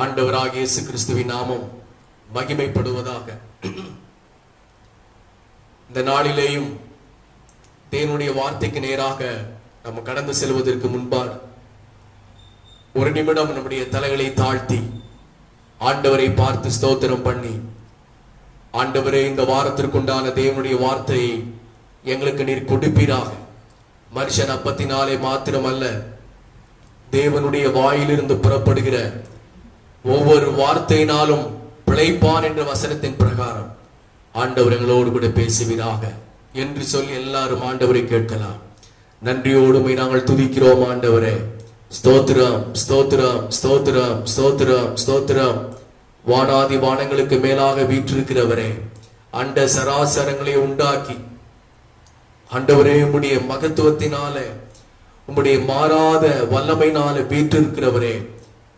ஆண்டவராகிய இயேசு கிறிஸ்துவின் நாமம் மகிமைப்படுவதாக. இந்த நாளிலேயும் தேவனுடைய வார்த்தைக்கு நேராக நம்ம கடந்து செல்வதற்கு முன்பாக ஒரு நிமிடம் நம்முடைய தலைகளை தாழ்த்தி ஆண்டவரை பார்த்து ஸ்தோத்திரம் பண்ணி, ஆண்டவரே, இந்த வாரத்திற்குண்டான தேவனுடைய வார்த்தையை எங்களுக்கு நீர் கொடுப்பீராக. மனுஷன் அப்பத்தினாலே மாத்திரமல்ல, தேவனுடைய வாயிலிருந்து புறப்படுகிற ஒவ்வொரு வார்த்தையினாலும் பிழைப்பான் என்ற வசனத்தின் பிரகாரம் ஆண்டவர் எங்களோடு கூட பேசுவீராக என்று சொல்லி எல்லாரும் ஆண்டவரை கேட்கலாம். நன்றியோடுமை நாங்கள் துதிக்கிறோம் ஆண்டவரே. ஸ்தோத்திரம், ஸ்தோத்திரம், ஸ்தோத்திரம், ஸ்தோத்திரம், ஸ்தோத்திரம். வானாதி வானங்களுக்கு மேலாக வீற்றிருக்கிறவரே, அண்ட சராசரங்களை உண்டாக்கி ஆண்டவரே, உம்முடைய மகத்துவத்தினால, உம்முடைய மாறாத வல்லமையினால வீற்றிருக்கிறவரே,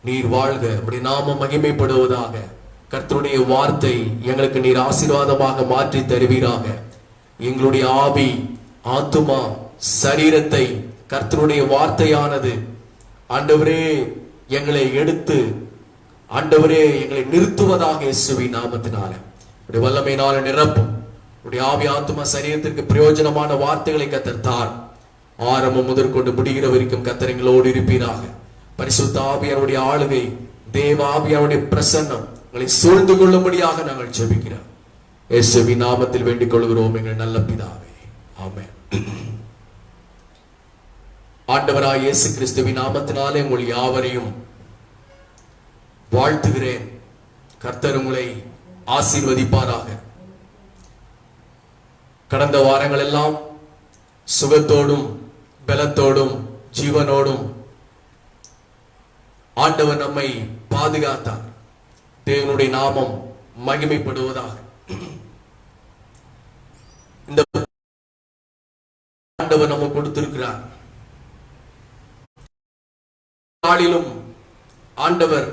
நீர் வாழ்க, உம்முடைய நாமம் மகிமைப்படுவதாக. கர்த்தருடைய வார்த்தை எங்களுக்கு நீர் ஆசீர்வாதமாக மாற்றி தருவீராக. எங்களுடைய ஆவி, ஆத்துமா, சரீரத்தை கர்த்தருடைய வார்த்தையானது ஆண்டவரே எங்களை எடுத்து, ஆண்டவரே எங்களை நிறுத்துவதாக. இயேசுவின் நாமத்தினால உடைய வல்லமையினால நிரப்பும். உடைய ஆவி, ஆத்துமா, சரீரத்திற்கு பிரயோஜனமான வார்த்தைகளை கர்த்தர் தார். ஆரம்பம் முதற்கொண்டு முடிகிற வரைக்கும் கர்த்தர் எங்களோடு இருப்பீராக. பரிசுத்த ஆவியாருடைய ஆளுகை, தேவ ஆவியாருடைய பிரசன்னம் உங்களை சூழ்ந்து கொள்ளும்படியாக நாங்கள் ஜெபிக்கிறோம். இயேசுவின் நாமத்தில் வேண்டிக் கொள்கிறோம் எங்கள் நல்ல பிதாவே, ஆமென். ஆண்டவராய் இயேசு கிறிஸ்துவின் நாமத்தினாலே உங்கள் யாவரையும் வாழ்த்துகிறேன். கர்த்தர் உங்களை ஆசீர்வதிப்பாராக. கடந்த வாரங்கள் எல்லாம் சுகத்தோடும் பலத்தோடும் ஜீவனோடும் ஆண்டவர் நம்மை பாதுகாத்தார். தேவனுடைய நாமம் மகிமைப்படுவதாக. இந்த ஆண்டவர் நம்ம கொடுத்திருக்கிறார். நாளிலும் ஆண்டவர்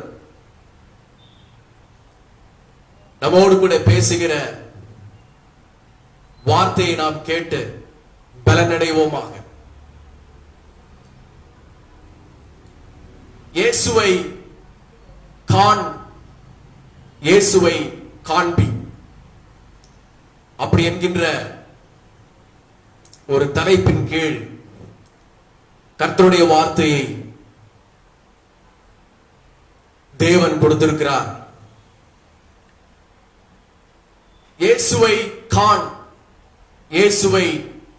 நம்மோடு கூட பேசுகிற வார்த்தையை நாம் கேட்டு பலனடைவோமாக. இயேசுவை காண், இயேசுவை காண்பி, அப்படி என்கின்ற ஒரு தலைப்பின் கீழ் கர்த்தருடைய வார்த்தையை தேவன் கொடுத்திருக்கிறார். இயேசுவை காண், இயேசுவை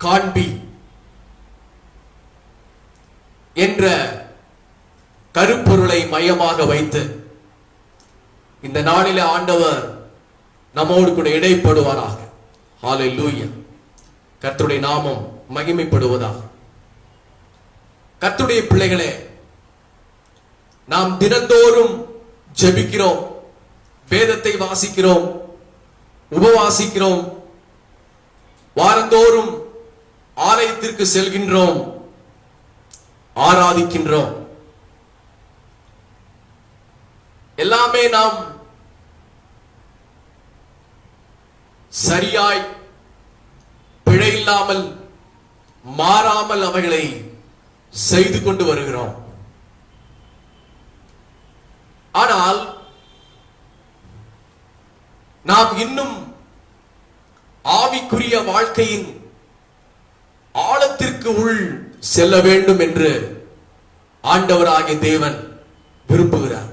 காண்பி என்ற கருப்பொருளை மையமாக வைத்து இந்த நாளிலே ஆண்டவர் நம்மோடு கூட இடைப்படுவாராக. ஹல்லேலூயா. கர்த்தருடைய நாமம் மகிமைப்படுவதாக. கர்த்தருடைய பிள்ளைகளே, நாம் தினந்தோறும் ஜெபிக்கிறோம், வேதத்தை வாசிக்கிறோம், உபவாசிக்கிறோம், வாரந்தோறும் ஆலயத்திற்கு செல்கின்றோம், ஆராதிக்கின்றோம். எல்லாமே நாம் சரியாய் பிழையில்லாமல் மாறாமல் அவைகளை செய்து கொண்டு வருகிறோம். ஆனால் நாம் இன்னும் ஆவிக்குரிய வாழ்க்கையின் ஆழத்திற்கு உள் செல்ல வேண்டும் என்று ஆண்டவராகிய தேவன் விரும்புகிறார்.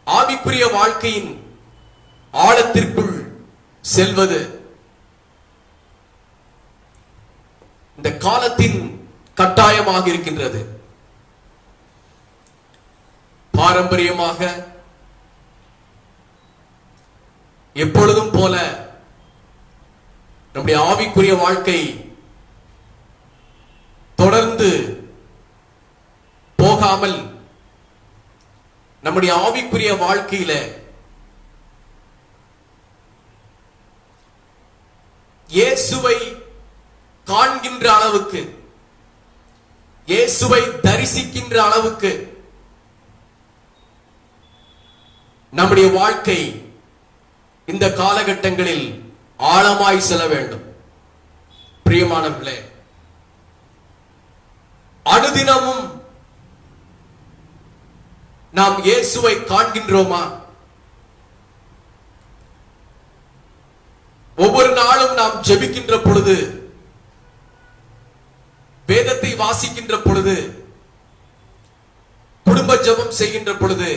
ஆவிக்குரிய வாழ்க்கையின் ஆழத்திற்குள் செல்வது இந்த காலத்தின் கட்டாயமாக இருக்கின்றது. பாரம்பரியமாக எப்பொழுதும் போல நம்முடைய ஆவிக்குரிய வாழ்க்கை தொடர்ந்து போகாமல், நம்முடைய ஆவிக்குரிய வாழ்க்கையில இயேசுவை காண்கின்ற அளவுக்கு, இயேசுவை தரிசிக்கின்ற அளவுக்கு நம்முடைய வாழ்க்கை இந்த காலகட்டங்களில் ஆழமாய் செல்ல வேண்டும். பிரியமானவர்களே, அனுதினமும் நாம் இயேசுவை காண்கின்றோமா? ஒவ்வொரு நாளும் நாம் ஜெபிக்கின்ற பொழுது, வேதத்தை வாசிக்கின்ற பொழுது, குடும்ப ஜெபம் செய்கின்ற பொழுது,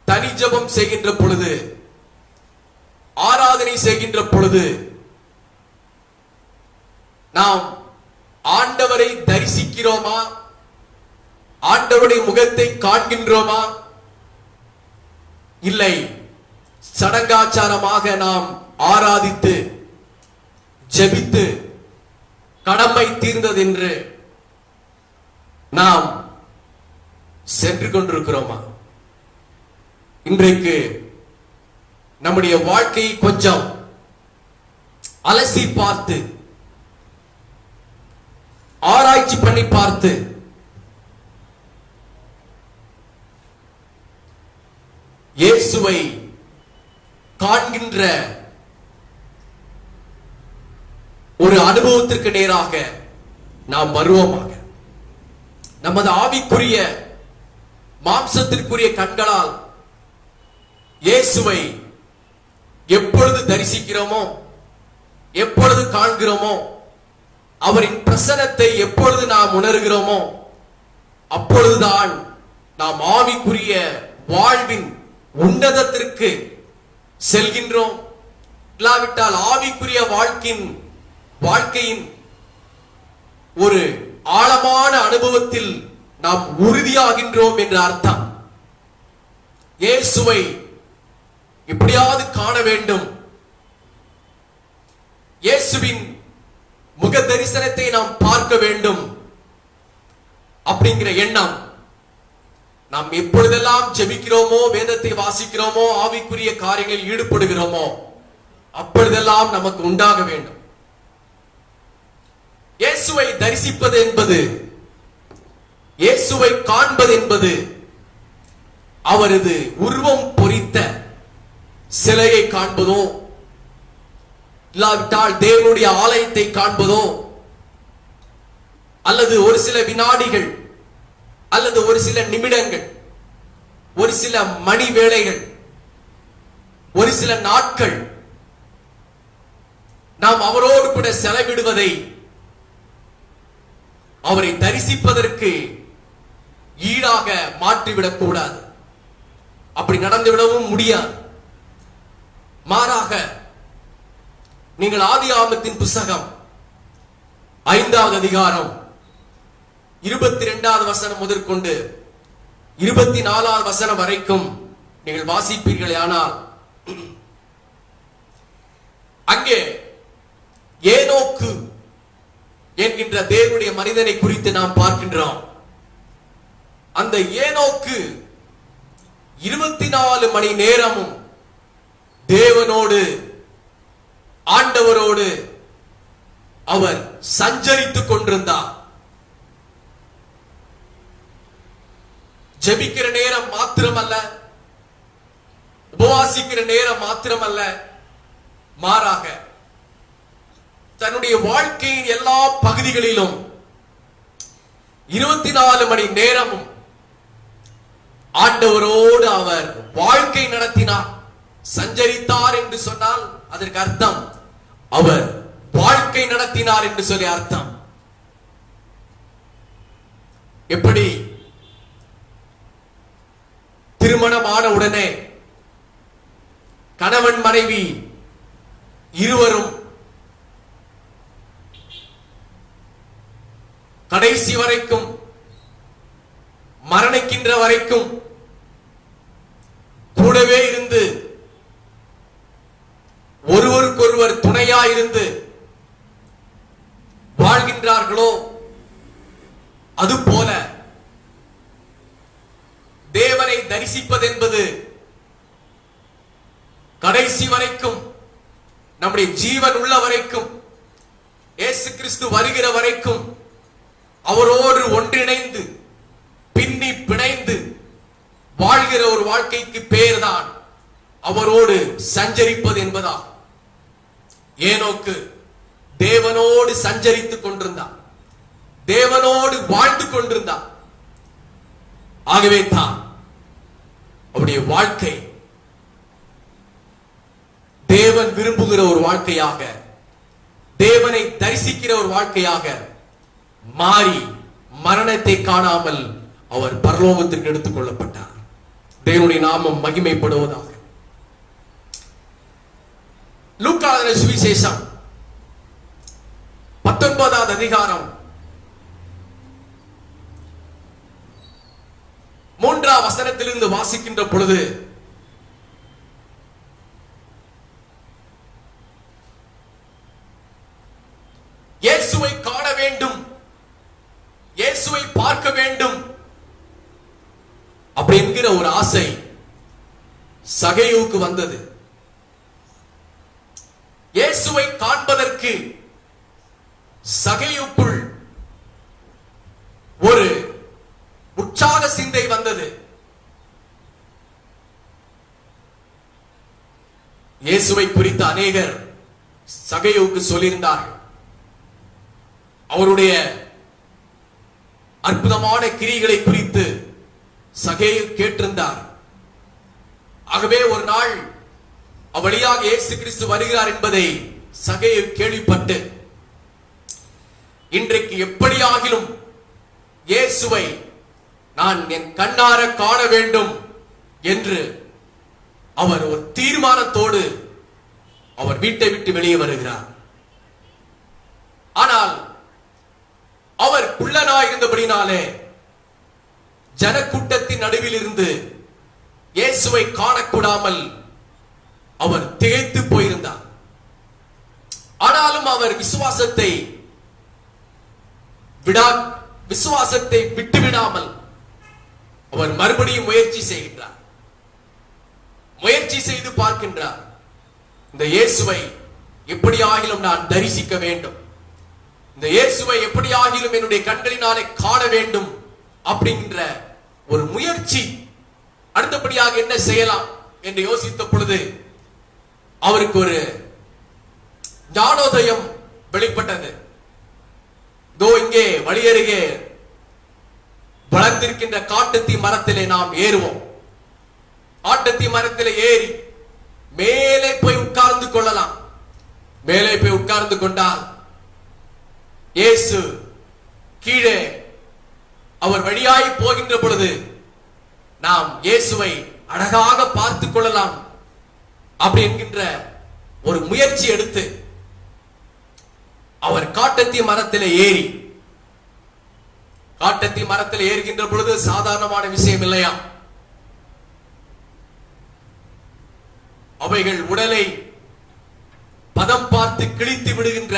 தனி ஜெபம் செய்கின்ற பொழுது, ஆராதனை செய்கின்ற பொழுது நாம் ஆண்டவரை தரிசிக்கிறோமா? ஆண்டவருடைய முகத்தை காண்கின்றோமா? இல்லை, சடங்காச்சாரமாக நாம் ஆராதித்து ஜெபித்து கடமை தீர்ந்தது என்று நாம் சென்று கொண்டிருக்கிறோமா? இன்றைக்கு நம்முடைய வாழ்க்கையை கொஞ்சம் அலசி பார்த்து, ஆராய்ச்சி பண்ணி பார்த்து, இயேசுவை காண்கின்ற ஒரு அனுபவத்திற்கு நேராக நாம் வருவோமாக. நமது ஆவிக்குரிய மாம்சத்திற்குரிய கண்களால் இயேசுவை எப்பொழுது தரிசிக்கிறோமோ, எப்பொழுது காண்கிறோமோ, அவரின் பிரசன்னத்தை எப்பொழுது நாம் உணர்கிறோமோ, அப்பொழுதுதான் நாம் ஆவிக்குரிய வாழ்வின் உன்னதத்திற்கு செல்கின்றோம். இல்லாவிட்டால் ஆவிக்குரிய வாழ்க்கையின் ஒரு ஆழமான அனுபவத்தில் நாம் உறுதியாகின்றோம் என்ற அர்த்தம். இயேசுவை எப்படியாவது காண வேண்டும், இயேசுவின் முக தரிசனத்தை நாம் பார்க்க வேண்டும் அப்படிங்கிற எண்ணம் நாம் எப்பொழுதெல்லாம் ஜெபிக்கிறோமோ, வேதத்தை வாசிக்கிறோமோ, ஆவிக்குரிய காரியங்களில் ஈடுபடுகிறோமோ, அப்பொழுதெல்லாம் நமக்கு உண்டாக வேண்டும். இயேசுவை தரிசிப்பது என்பது, இயேசுவை காண்பது என்பது அவரது உருவம் பொறித்த சிலையை காண்பதோ, இல்லாவிட்டால் தேவனுடைய ஆலயத்தை காண்பதோ, அல்லது ஒரு சில வினாடிகள் அல்லது ஒரு சில நிமிடங்கள், ஒரு சில மணி வேளைகள், ஒரு சில நாட்கள் நாம் அவரோடு கூட செலவிடுவதை அவரை தரிசிப்பதற்கு ஈடாக மாற்றிவிடக் கூடாது. அப்படி நடந்துவிடவும் முடியாது. மாறாக நீங்கள் ஆதியாகமத்தின் புத்தகம் 5வது அதிகாரம் 22வது வசனம் முதற்கொண்டு 24வது வசனம் வரைக்கும் நீங்கள் வாசிப்பீர்களே ஆனால், அங்கே ஏனோக்கு என்கின்ற தேவனுடைய மனிதனை குறித்து நாம் பார்க்கின்றோம். அந்த ஏனோக்கு 24 மணி நேரமும் தேவனோடு, ஆண்டவரோடு அவர் சஞ்சரித்துக் கொண்டிருந்தார். ஜெபிக்கிற நேரம் மாத்திரமல்ல, உபவாசிக்கிற நேரம் மாத்திரமல்ல, மாறாக தன்னுடைய வாழ்க்கையின் எல்லா பகுதிகளிலும் 24 மணி நேரமும் ஆண்டவரோடு அவர் வாழ்க்கை நடத்தினார். சஞ்சரித்தார் என்று சொன்னால் அதற்கு அர்த்தம் அவர் வாழ்க்கை நடத்தினார் என்று சொல்லி அர்த்தம். எப்படி திருமணமான உடனே கணவன் மனைவி இருவரும் கடைசி வரைக்கும், மரணிக்கின்ற வரைக்கும் கூடவே இருந்து ஒருவருக்கொருவர் துணையாயிருந்து வாழ்கின்றார்களோ, அதுபோல தேவனை தரிசிப்பது என்பது கடைசி வரைக்கும், நம்முடைய ஜீவன் உள்ள வரைக்கும், இயேசு கிறிஸ்து வருகிற வரைக்கும் அவரோடு ஒன்றிணைந்து பின்னி பிணைந்து வாழ்கிற ஒரு வாழ்க்கைக்கு பேர்தான் அவரோடு சஞ்சரிப்பது என்பதாகும். ஏனோக்கு தேவனோடு சஞ்சரித்துக் கொண்டிருந்தார், தேவனோடு வாழ்ந்து கொண்டிருந்தார். ஆகவே தான் அவருடைய வாழ்க்கை தேவன் விரும்புகிற ஒரு வாழ்க்கையாக, தேவனை தரிசிக்கிற ஒரு வாழ்க்கையாக மாறி மரணத்தை காணாமல் அவர் பரலோகத்திற்கு எடுத்துக் கொள்ளப்பட்டார். தேவனுடைய நாமம் மகிமைப்படுவதாக. லூக்கா எழுதின சுவிசேஷம் 19வது அதிகாரம் 3ஆம் வசனத்திலிருந்து வாசிக்கின்ற பொழுது, இயேசுவை காண வேண்டும், இயேசுவை பார்க்க வேண்டும் அப்படி என்கிற ஒரு ஆசை சகேயுவுக்கு வந்தது. இயேசுவை காண்பதற்கு சகேயுக்குள் ஒரு உற்சாக சிந்தை வந்தது. இயேசுவை குறித்த அநேகர் சகேயுவுக்கு சொல்லியிருந்தார்கள். அவருடைய அற்புதமான கிரியைகளை குறித்து சகேயு கேட்டிருந்தார். ஆகவே ஒரு நாள் அவ்வழியாக இயேசு கிறிஸ்து வருகிறார் என்பதை சகேயு கேள்விப்பட்டு, இன்றைக்கு எப்படியாகிலும் இயேசுவை நான் என் கண்ணார காண வேண்டும் என்று அவர் ஒரு தீர்மானத்தோடு அவர் வீட்டை விட்டு வெளியே வருகிறார். ஆனால் அவர் குள்ளனாயிருந்தபடினாலே ஜனக்கூட்டத்தின் நடுவில் இருந்து இயேசுவை காணக்கூடாமல் அவர் திகைத்து போயிருந்தார். ஆனாலும் அவர் விசுவாசத்தை விட்டுவிடாமல் அவர் மறுபடியும் முயற்சி செய்கின்றார். முயற்சி செய்து பார்க்கின்றார். இந்த இயேசுவை எப்படியாகிலும் நான் தரிசிக்க வேண்டும், இந்த இயேசுவை எப்படியாகிலும் என்னுடைய கண்களினாலே காண வேண்டும் அப்படிங்கிற ஒரு முயற்சி. அடுத்தபடியாக என்ன செய்யலாம் என்று யோசித்த பொழுது அவருக்கு ஒரு ஞானோதயம் வெளிப்பட்டது. தோ இங்கே வழியருகே வளர்ந்திருக்கின்ற காட்டுத்தீ மரத்திலே நாம் ஏறுவோம். காட்டுத்தீ மரத்திலே ஏறி மேலே போய் உட்கார்ந்து கொள்ளலாம். மேலே போய் உட்கார்ந்து கொண்டால் இயேசு கீழே அவர் வழியாய் போகின்ற பொழுது நாம் இயேசுவை அழகாக பார்த்துக் கொள்ளலாம் அப்படி என்கின்ற ஒரு முயற்சி எடுத்து அவர் காட்டுத்தீ மரத்திலே ஏறி, காட்டுத்தீ மரத்தில் ஏறுகின்ற பொழுது சாதாரணமான விஷயம் இல்லையா. அவைகள் உடலை பதம் பார்த்து கிழித்து விடுகின்ற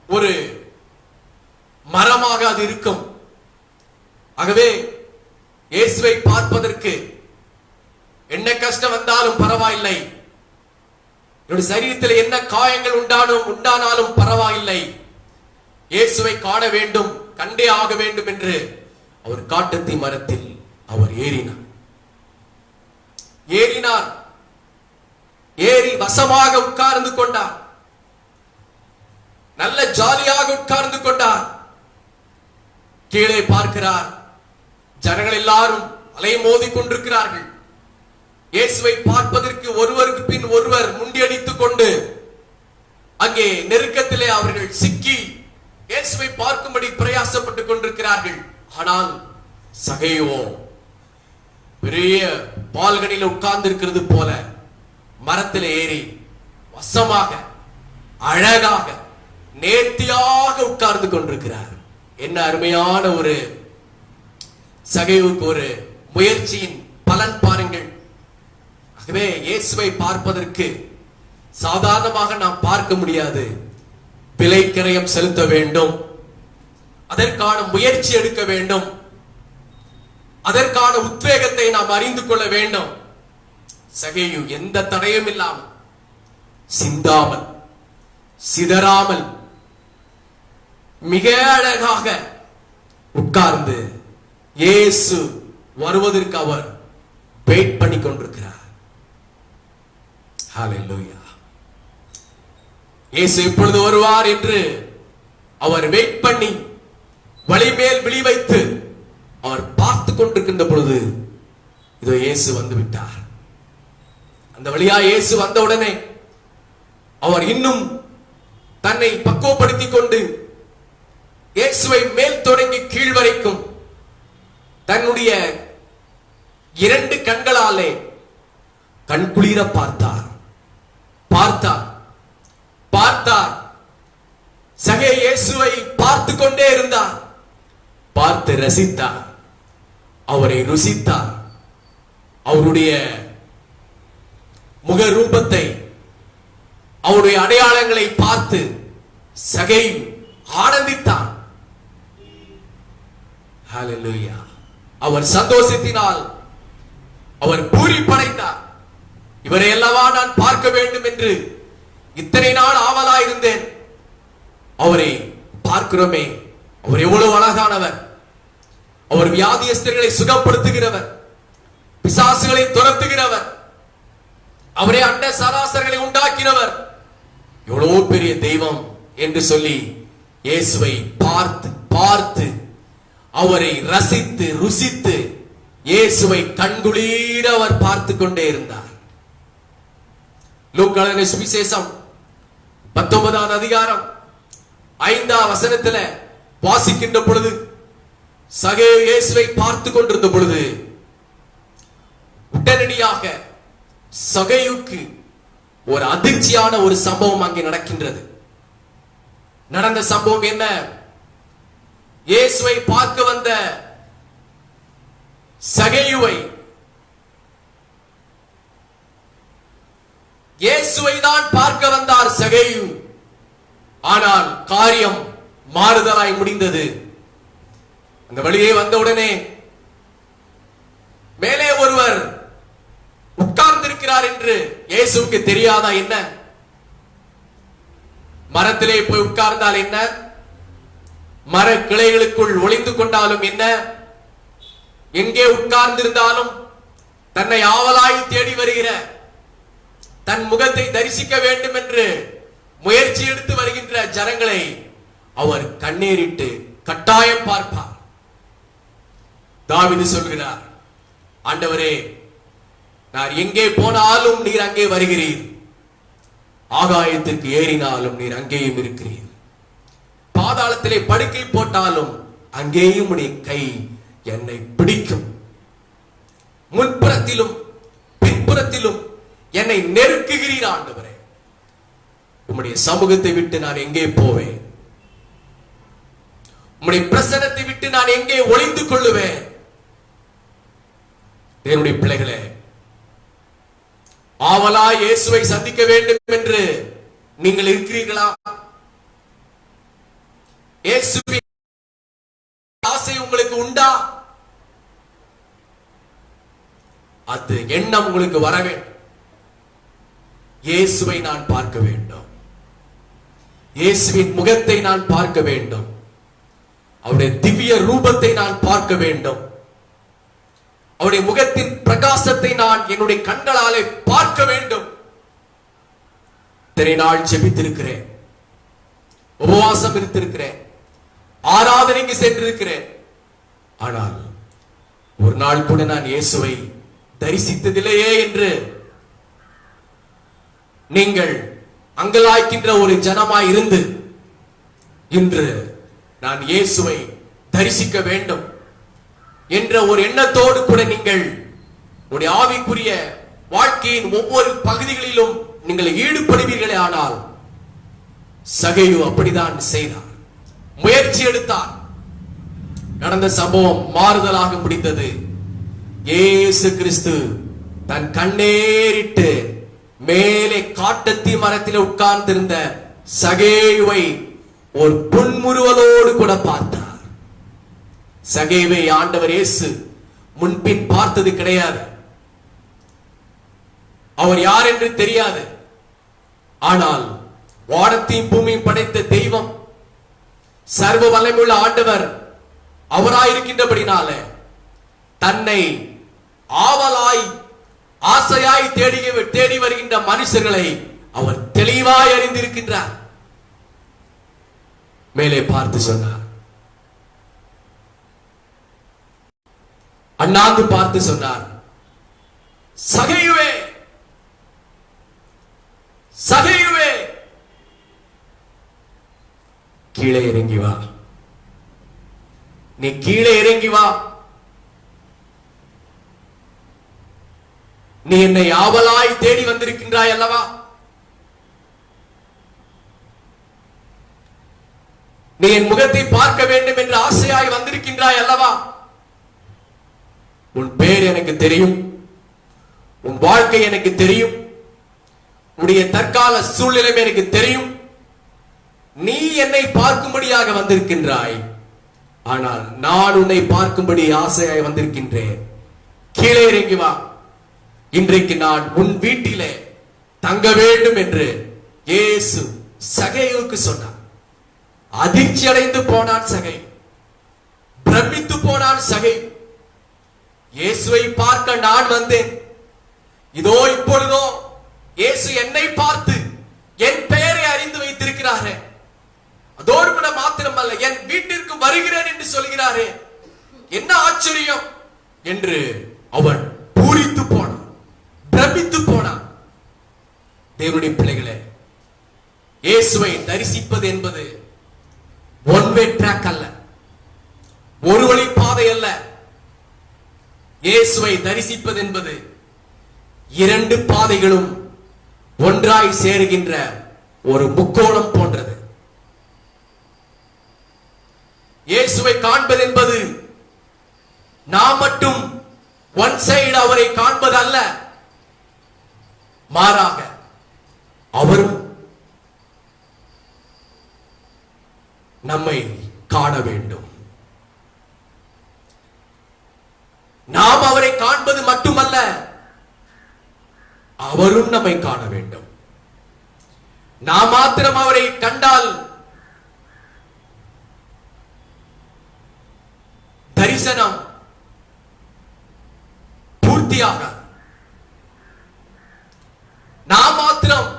ஒரு மரமாக அது இருக்கும். ஆகவே இயேசுவை பார்ப்பதற்கு என்ன கஷ்டம் வந்தாலும் பரவாயில்லை, என்னுடைய சரீரத்தில் என்ன காயங்கள் உண்டானாலும் பரவாயில்லை, இயேசுவை காண வேண்டும், கண்டே ஆக வேண்டும் என்று அவர் காட்டுத்தீ மரத்தில் அவர் ஏறினார். ஏறி வசமாக உட்கார்ந்து கொண்டார். நல்ல ஜாலியாக உட்கார்ந்து கொண்டார். கீழே பார்க்கிறார், ஜனங்கள் எல்லாரும் அலை மோதி கொண்டிருக்கிறார்கள். இயேசுவை பார்ப்பதற்கு ஒருவருக்கு பின் ஒருவர் முண்டியடித்துக் கொண்டு அங்கே நெருக்கத்திலே அவர்கள் சிக்கி இயேசுவை பார்க்கும்படி பிரயாசப்பட்டுக் கொண்டிருக்கிறார்கள். ஆனால் சகேயுவோ பெரிய பால்கனில் உட்கார்ந்து இருக்கிறது போல மரத்தில் ஏறி வசமாக அழகாக நேர்த்தியாக உட்கார்ந்து கொண்டிருக்கிறார். என்ன அருமையான ஒரு சகேயுவுக்கு ஒரு முயற்சியின் பலன் பாருங்கள். ஆகவே இயேசுவை பார்ப்பதற்கு சாதாரணமாக நாம் பார்க்க முடியாது. விலை கிரயம் செலுத்த வேண்டும், அதற்கான முயற்சி எடுக்க வேண்டும், அதற்கான உத்வேகத்தை நாம் அறிந்து கொள்ள வேண்டும். சகேயு எந்த தடையும் இல்லாமல், சிந்தாமல், சிதறாமல் மிக அழகாக உட்கார்ந்து இயேசு வருவதற்கு அவர் வெயிட் பண்ணி கொண்டிருக்கிறார். ஹல்லேலூயா. இயேசு எப்பொழுது வருவார் என்று அவர் வெயிட் பண்ணி வழிமேல் விழி வைத்து அவர் பார்த்து கொண்டிருக்கின்ற பொழுது இதோ இயேசு வந்து விட்டார். அந்த வழியா இயேசு வந்தவுடனே அவர் இன்னும் தன்னை பக்குவப்படுத்திக் கொண்டு இயேசுவை மேல் தொடங்கி கீழ் வரைக்கும் தன்னுடைய 2 கண்களாலே கண்குளிர பார்த்தார். சகே இயேசுவை பார்த்து கொண்டே இருந்தார். பார்த்து ரசித்தார், அவரை ருசித்தார். அவருடைய முக ரூபத்தை, அவருடைய அடையாளங்களை பார்த்து சகை ஆனந்தித்தான். ஹல்லேலூயா. அவர் சந்தோஷத்தினால் அவர் பூரிப்படைந்தார். இவரை அல்லவா நான் பார்க்க வேண்டும் என்று இத்தனை நாள் ஆவலாயிருந்தேன். அவரை பார்க்கிறோமே, அவர் எவ்வளவு அழகானவர். அவர் வியாதியஸ்தர்களை சுகப்படுத்துகிறவர், பிசாசுகளை துரத்துகிறவர், அவரே அண்ட சராசரங்களை உண்டாக்கினவர். எவ்வளவு பெரிய தெய்வம் என்று சொல்லி இயேசுவை பார்த்து அவரை ரசித்து ருசித்து இயேசுவை கண்குளிர அவர் பார்த்து கொண்டே இருந்தார். லூக்கா எழுதின சுவிசேஷம் 19ஆம் அதிகாரம் 5ஆம் வசனத்தில் வாசிக்கின்ற பொழுது சகேயு இயேசுவை பார்த்து கொண்டிருந்த பொழுது உடனடியாக சகேயுக்கு ஒரு அதிர்ச்சியான ஒரு சம்பவம் அங்கே நடக்கின்றது. நடந்த சம்பவம் என்ன? இயேசுவை பார்க்க வந்த சகேயுவை இயேசுவை தான் பார்க்க வந்தார் சகேயு. ஆனால் காரியம் மாறுதலாய் முடிந்தது. அந்த வழியே வந்தவுடனே மேலே ஒருவர் உட்கார்ந்திருக்கிறார் என்று இயேசுவுக்கு தெரியாதா என்ன? மரத்திலே போய் உட்கார்ந்தால் என்ன? மர கிளைகளுக்குள் ஒளிந்து கொண்டாலும் என்ன? எங்கே உட்கார்ந்திருந்தாலும் தன்னை ஆவலாய் தேடி வருகிற, தன் முகத்தை தரிசிக்க வேண்டும் என்று முயற்சி எடுத்து வருகின்ற ஜனங்களை அவர் கண்ணீரிட்டு கட்டாயம் பார்ப்பார். தாவீது சொல்கிறார், ஆண்டவரே, நான் எங்கே போனாலும் நீர் அங்கே வருகிறீர், ஆகாயத்திற்கு ஏறினாலும் நீர் அங்கேயும் இருக்கிறீர், பாதாளத்திலே படுக்கை போட்டாலும் அங்கேயும் உடைய கை என்னை பிடிக்கும், முன்புறத்திலும் பின்புறத்திலும் என்னை நெருக்குகிறீர். ஆண்டவரே, உம்முடைய சமூகத்தை விட்டு நான் எங்கே போவேன்? உம்முடைய பிரசன்னத்தை விட்டு நான் எங்கே ஒளிந்து கொள்ளுவேன்? என்னுடைய பிள்ளைகளே, ஆவலா இயேசுவை சந்திக்க வேண்டும் என்று நீங்கள் இருக்கிறீர்களா? இயேசுவின் ஆசை உங்களுக்கு உண்டா? அது எண்ணம் உங்களுக்கு வர வேண்டும். இயேசுவை நான் பார்க்க வேண்டும், இயேசுவின் முகத்தை நான் பார்க்க வேண்டும், அவருடைய திவ்ய ரூபத்தை நான் பார்க்க வேண்டும், அவருடைய முகத்தின் பிரகாசத்தை நான் என்னுடைய கண்களாலே பார்க்க வேண்டும். இத்தனை நாள் ஜெபித்திருக்கிறேன், உபவாசம் இருந்திருக்கிறேன், ஆராதனைக்கு சென்றிருக்கிறேன். ஆனால் ஒரு நாள் கூட நான் இயேசுவை தரிசித்ததில்லையே என்று நீங்கள் அங்கலாய்க்கின்ற ஒரு ஜனமாய் இருந்து இன்று நான் இயேசுவை தரிசிக்க வேண்டும் என்ற ஒரு எண்ணத்தோடு கூட நீங்கள் உங்களுடைய ஆவிக்குரிய வாழ்க்கையின் ஒவ்வொரு பகுதிகளிலும் நீங்கள் ஈடுபடுவீர்களே. ஆனால் சகேயு அப்படிதான் செய்தார், முயற்சி எடுத்தார். நடந்த சம்பவம் மாறுதலாக முடிந்தது. இயேசு கிறிஸ்து தன் கண்ணேறிட்டு மேலே காட்டத்தி மரத்தில் உட்கார்ந்திருந்த சகேயுவை ஒரு புன்முறுவலோடு கூட பார்த்தார். சகேயுவை ஆண்டவர் இயேசு முன்பின் பார்த்தது கிடையாது. அவர் யார் என்று தெரியாது. ஆனால் வானத்தையும் பூமியும் படைத்த தெய்வம், சர்வ வல்லமையுள்ள ஆண்டவர் அவராயிருக்கின்றபடினால தன்னை ஆவலாய் ஆசையாய் தேடி வருகின்ற மனுஷர்களை அவர் தெளிவாய் அறிந்திருக்கின்றார். மேலே பார்த்து சொன்னார், அண்ணாந்து பார்த்து சொன்னார், சகையுவே, சகையுவே, கீழே இறங்கி வா, நீ கீழே இறங்கி வா, நீ என்னை ஆவலாய் தேடி வந்திருக்கின்றாய் அல்லவா, நீ என் முகத்தை பார்க்க வேண்டும் என்று ஆசையாய் வந்திருக்கின்றாய் அல்லவா, உன் பேர் எனக்கு தெரியும், உன் வாழ்க்கை எனக்கு தெரியும், உன்னுடைய தற்கால சூழ்நிலை எனக்கு தெரியும், நீ என்னை பார்க்கும்படியாக வந்திருக்கின்றாய், ஆனால் நான் உன்னை பார்க்கும்படி ஆசையாய் வந்திருக்கின்றேன், கீழே இறங்கி வா, இன்றைக்கு நான் உன் வீட்டிலே தங்க வேண்டும் என்று இயேசு சகேயுவுக்கு சொன்னார். அதிர்ச்சி அடைந்து போனான் சகை, பிரமித்து போனான் சகை. இயேசுவை பார்க்க நான் வந்தேன், இதோ இப்பொழுதோ இயேசு என்னை பார்த்து என் பெயரை அறிந்து வைத்திருக்கிறாரே, அதோடு கூட மாத்திரமல்ல என் வீட்டிற்கு வருகிறேன் என்று சொல்கிறாரே, என்ன ஆச்சரியம் என்று அவன் பூரித்து போனான், பிரமித்து போனான். தேவனுடைய பிள்ளைகளே, இயேசுவை தரிசிப்பது என்பது ஒன் வே ட்ராக் அல்ல, ஒரு வழி பாதை அல்ல. இயேசுவை தரிசிப்பது என்பது இரண்டு பாதைகளும் ஒன்றாய் சேருகின்ற ஒரு முக்கோணம் போன்றது. இயேசுவை காண்பது என்பது நாம் மட்டும் ஒன் சைடு அவரை காண்பது அல்ல, மாறாக அவரும் நம்மை காண வேண்டும். நாம் அவரை காண்பது மட்டுமல்ல, அவரும் நம்மை காண வேண்டும். நாம் மாத்திரம் அவரை கண்டால் தரிசனம் பூர்த்தியாக, நாம் மாத்திரம்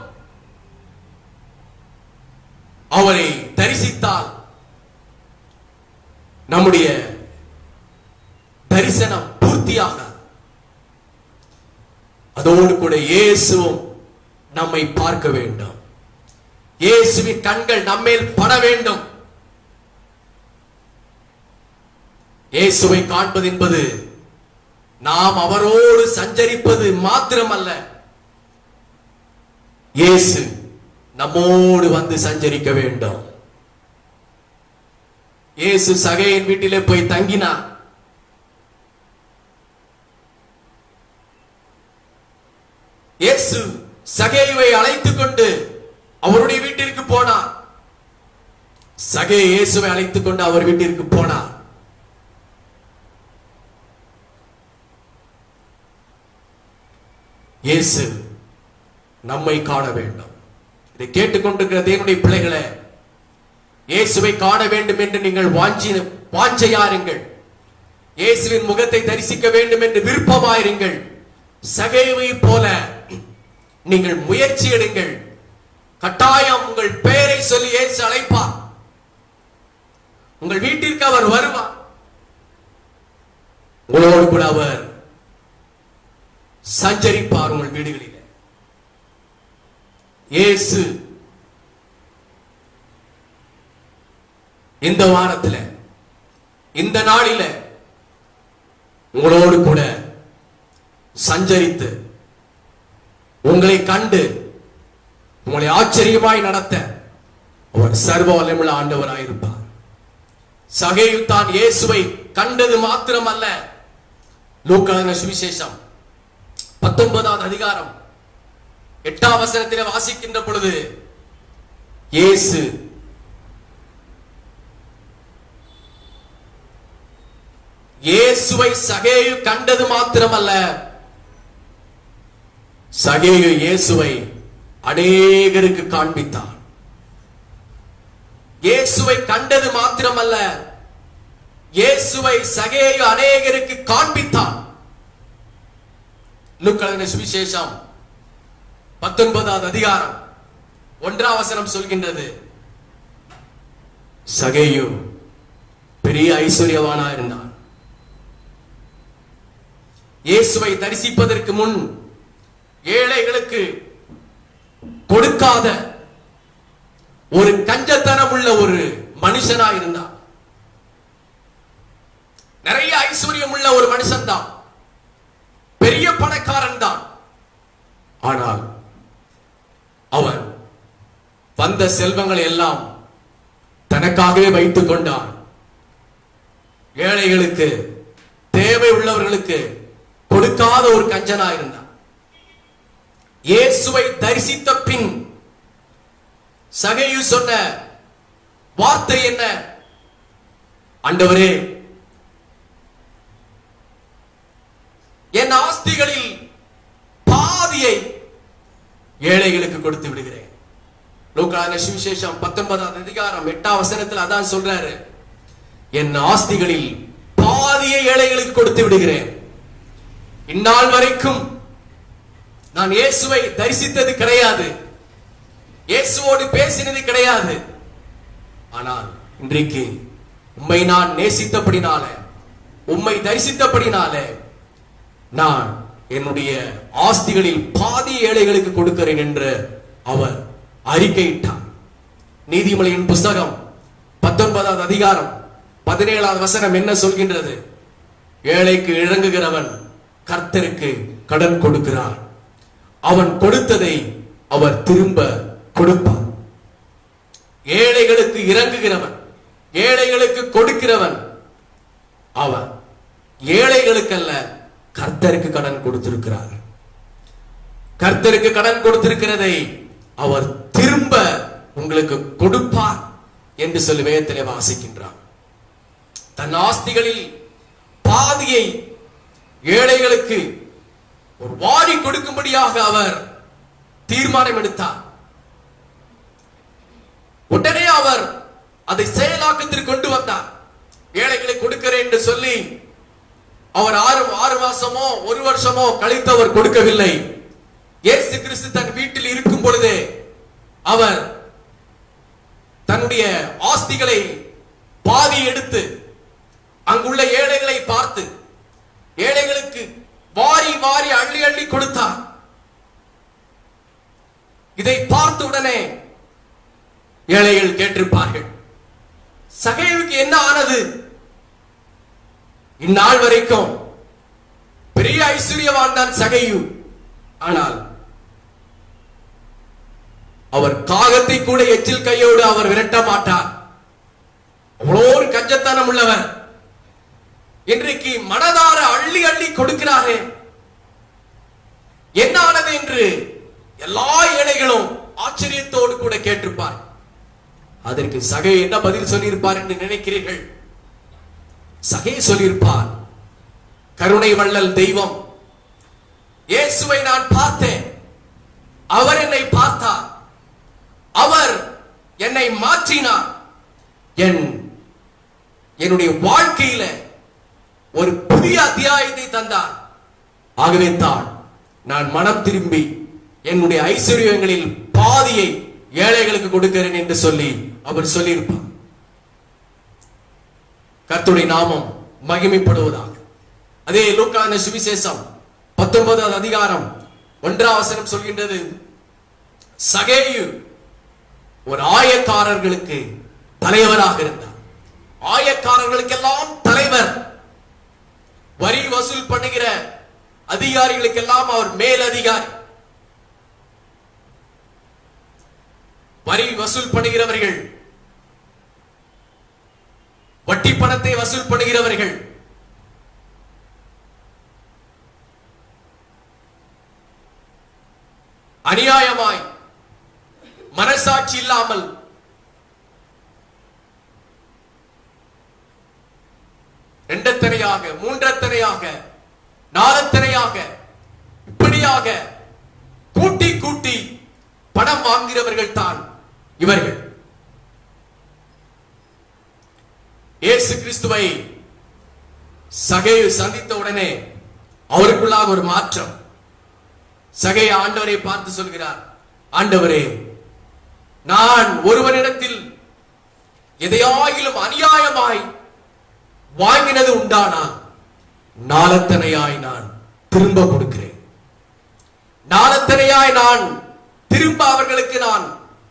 அவரை தரிசித்தால் நம்முடைய தரிசனம் பூர்த்தியாக. அதோடு கூட இயேசுவும் நம்மை பார்க்க வேண்டும், இயேசுவின் கண்கள் நம்மேல் பட வேண்டும். இயேசுவை காண்பது என்பது நாம் அவரோடு சஞ்சரிப்பது மாத்திரமல்ல, இயேசு நம்மோடு வந்து சஞ்சரிக்க வேண்டும். இயேசு சகையின் வீட்டிலே போய் தங்கினார். இயேசு சகேயுவை அழைத்துக் கொண்டு அவருடைய வீட்டிற்கு போனார். சகே இயேசுவை அழைத்துக் கொண்டு அவர் வீட்டிற்கு போனார். இயேசு நம்மை காண வேண்டும். இதை கேட்டுக்கொண்டிருக்கிற தேவனுடைய பிள்ளைகளே, இயேசுவை காண வேண்டும் என்று நீங்கள் வாஞ்சையாருங்கள், இயேசுவின் முகத்தை தரிசிக்க வேண்டும் என்று விருப்பமாயிருங்கள். சகேயுவை போல நீங்கள் முயற்சி எடுங்கள். கட்டாயம் உங்கள் பெயரை சொல்லி இயேசு அழைப்பார். உங்கள் வீட்டிற்கு அவர் வருவார். உங்களோடு கூட அவர் சஞ்சரிப்பார் உங்கள் வீடுகளில். இயேசு இந்த வாரத்தில், இந்த நாளில உங்களோடு கூட சஞ்சரித்து உங்களை கண்டு உங்களை ஆச்சரியமாய் நடத்த அவர் சர்வ வல்லமையுள்ள ஆண்டவராயிருப்பார். சகேயு தான் இயேசுவை கண்டது மாத்திரமல்ல, லூக்கா சுவிசேஷம் 19வது அதிகாரம் 8ஆம் வசனத்திலே வாசிக்கின்ற பொழுது, இயேசு இயேசுவை சகேயு கண்டது மாத்திரமல்ல, சகேயு இயேசுவை அநேகருக்கு காண்பித்தார். இயேசுவை கண்டது மாத்திரமல்ல, இயேசுவை சகேயு அநேகருக்கு காண்பித்தார். லூக்கா சுவிசேஷம் 19வது அதிகாரம் 1ஆம் வசனம் சொல்கின்றது, சகேயு பெரிய ஐஸ்வர்யவானா இருந்தான். இயேசுவை தரிசிப்பதற்கு முன் ஏழைகளுக்கு கொடுக்காத ஒரு கஞ்சத்தனம் உள்ள ஒரு மனுஷனா இருந்தான். நிறைய ஐஸ்வர்யம் உள்ள ஒரு மனுஷன் தான், பெரிய பணக்காரன் தான். ஆனால் அவன் வந்த செல்வங்களை எல்லாம் தனக்காகவே வைத்துக் கொண்டான். ஏழைகளுக்கு, தேவை உள்ளவர்களுக்கு கொடுக்காத ஒரு கஞ்சனா இருந்தான். இயேசுவை தரிசித்த பின் சகேயு சொன்ன வார்த்தை என்ன? ஆண்டவரே, என் ஆஸ்திகளில் பாதியை ஏழைகளுக்கு கொடுத்து விடுகிறேன். லூக்கான சுவிசேஷம் 19ஆம் அதிகாரம் 8ஆம் வசனத்தில் அதான் சொல்றாரு, என் ஆஸ்திகளில் பாதியை ஏழைகளுக்கு கொடுத்து விடுகிறேன். இந்நாள் வரைக்கும் நான் இயேசுவை தரிசித்தது கிடையாது, இயேசுவோடு பேசினது கிடையாது. ஆனால் இன்றைக்கு உம்மை நான் நேசித்தபடினால, உம்மை தரிசித்தபடினால நான் என்னுடைய ஆஸ்திகளில் பாதி ஏழைகளுக்கு கொடுக்கிறேன் என்று அவர் அறிக்கையிட்டார். நீதிமொழியின் புஸ்தகம் 19ஆம் அதிகாரம் 17ஆம் வசனம் என்ன சொல்கின்றது? ஏழைக்கு இறங்குகிறவன் கர்த்தருக்கு கடன் கொடுக்கிறான், அவன் கொடுத்ததை அவர் திரும்ப கொடுப்பார். ஏழைகளுக்கு இறங்குகிறவன், ஏழைகளுக்கு கொடுக்கிறவன் அவன் ஏழைகளுக்கு அல்ல, கர்த்தருக்கு கடன் கொடுத்திருக்கிறார். கர்த்தருக்கு கடன் கொடுத்திருக்கிறதை அவர் திரும்ப உங்களுக்கு கொடுப்பார் என்று சொல்லி வேதத்திலே வாசிக்கின்றார். தன் ஆஸ்திகளில் பாதியை ஏழைகளுக்கு ஒரு வாரி கொடுக்கும்படியாக அவர் தீர்மானம் எடுத்தார். உடனே அவர் அதை செயலாக்கத்திற்கு கொண்டு வந்தார். ஏழைகளை கொடுக்கிறேன் என்று சொல்லி அவர் 6 மாசமோ 1 வருஷமோ கழித்து அவர் கொடுக்கவில்லை. இயேசு கிறிஸ்து தன் வீட்டில் இருக்கும் பொழுதே அவர் தன்னுடைய ஆஸ்திகளை பாதி எடுத்து அங்குள்ள ஏழைகளை பார்த்து ஏழைகளுக்கு வாரி வாரி அள்ளி அள்ளி கொடுத்தார். இதை பார்த்த உடனே ஏழைகள் கேட்டிருப்பார்கள், சகேயுவுக்கு என்ன ஆனது? இந்நாள் வரைக்கும் பெரிய ஐஸ்வர்யவான் தான் சகேயு, ஆனால் அவர் காகத்தை கூட எச்சில் கையோடு அவர் விரட்ட மாட்டார். அவ்வளோ ஒரு கஞ்சத்தனம் உள்ளவர். இன்றைக்கு மனதார அள்ளி அள்ளி கொடுக்கிறாரே, என்ன ஆனது என்று எல்லா ஏழைகளும் ஆச்சரியத்தோடு கூட கேட்டிருப்பார். அதற்கு சகே என்ன பதில் சொல்லியிருப்பார் என்று நினைக்கிறீர்கள்? சகே சொல்லியிருப்பார், கருணை வள்ளல் தெய்வம் இயேசுவை நான் பார்த்தேன், அவர் என்னை பார்த்தார், அவர் என்னை மாற்றினார், என்னுடைய வாழ்க்கையில ஒரு புதிய அத்தியாயத்தை தந்தார். ஆகவே தான் நான் மனம் திரும்பி என்னுடைய ஐஸ்வர்யங்களில் பாதியை ஏழைகளுக்கு கொடுக்கிறேன் என்று சொல்லி அவர் சொல்லியிருப்பார். கர்த்தருடைய நாமம் மகிமைப்படுவதாக. அதே லூக்கான சுவிசேஷம் 19ஆம் அதிகாரம் 1ஆம் வசனம் சொல்கின்றது, சகேயு ஒரு ஆயக்காரர்களுக்கு தலைவராக இருந்தார். ஆயக்காரர்களுக்கெல்லாம் தலைவர். வரி வசூல் பண்ணுகிற அதிகாரிகளுக்கெல்லாம் அவர் மேல் அதிகாரி. வரி வசூல் பண்ணுகிறவர்கள், வட்டி பணத்தை வசூல் பண்ணுகிறவர்கள், அநியாயமாய் மனசாட்சி இல்லாமல் இரண்டத்தனையாக, மூன்றத்தனையாக, நாலத்தனையாக, இப்படியாக கூட்டி கூட்டி பணம் வாங்குகிறவர்கள் தான் இவர்கள். இயேசு கிறிஸ்துவை சகேயு சந்தித்த உடனே அவருக்குள்ளாக ஒரு மாற்றம். சகேயு ஆண்டவரை பார்த்து சொல்கிறார், ஆண்டவரே, நான் ஒருவனிடத்தில் எதையாயிலும் அநியாயமாய் வாங்கினது உண்டானா நாலத்தனையாய் நான் திரும்ப கொடுக்கிறேன். நாளத்தனையாய் நான் திரும்ப அவர்களுக்கு நான்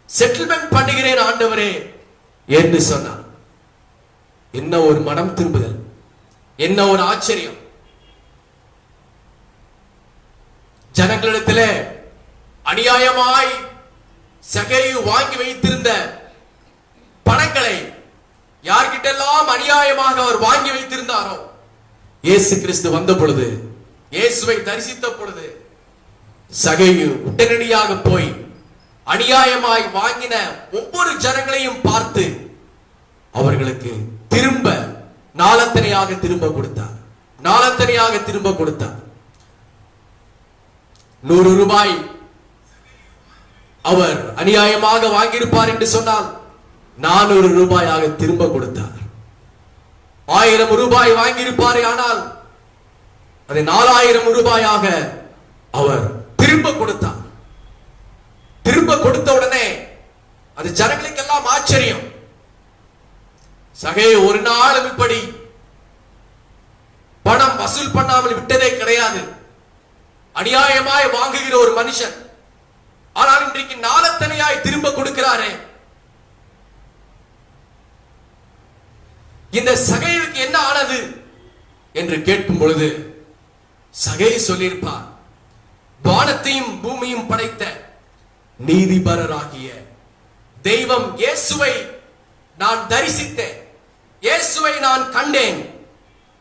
செட்டில்மெண்ட் பண்ணுகிறேன் ஆண்டவரே என்று சொன்னார். என்ன ஒரு மனம் திரும்புதல், என்ன ஒரு ஆச்சரியம். ஜனங்களிடத்தில் அநியாயமாய் சகேயு வாங்கி வைத்திருந்த பணங்களை யார்கிட்டெல்லாம் அநியாயமாக அவர் வாங்கி வைத்திருந்தாரோ, இயேசு கிறிஸ்து வந்த பொழுது, இயேசுவை தரிசித்த பொழுது சகேயு உடனடியாக போய் அநியாயமாய் வாங்கின ஒவ்வொரு ஜனங்களையும் பார்த்து அவர்களுக்கு திரும்ப நாளத்தனையாக திரும்ப கொடுத்தார். நாளத்தனையாக திரும்ப கொடுத்தார். 100 ரூபாய் அவர் அநியாயமாக வாங்கியிருப்பார் என்று சொன்னால் 400 ரூபாயாக திரும்ப கொடுத்தார். 1000 ரூபாய் வாங்கியிருப்பாரே, ஆனால் அதை 4000 ரூபாயாக அவர் திரும்ப கொடுத்தார். திரும்ப கொடுத்த உடனே அது ஜனங்களுக்கெல்லாம் ஆச்சரியம். சகேயு ஒரு நாளும் இப்படி பணம் வசூல் பண்ணாமல் விட்டதே கிடையாது. அநியாயமாய் வாங்குகிற ஒரு மனுஷன், ஆனால் இன்றைக்கு நாளத்தனையாய் திரும்ப கொடுக்கிறாரே. இந்த சகேயுவுக்கு என்ன ஆனது என்று கேட்கும் பொழுது சகேயு சொல்லியிருப்பார், வானத்தையும் பூமியும் படைத்த நீதிபரராகிய தெய்வம் இயேசுவை நான் தரிசித்தேன், இயேசுவை நான் கண்டேன்.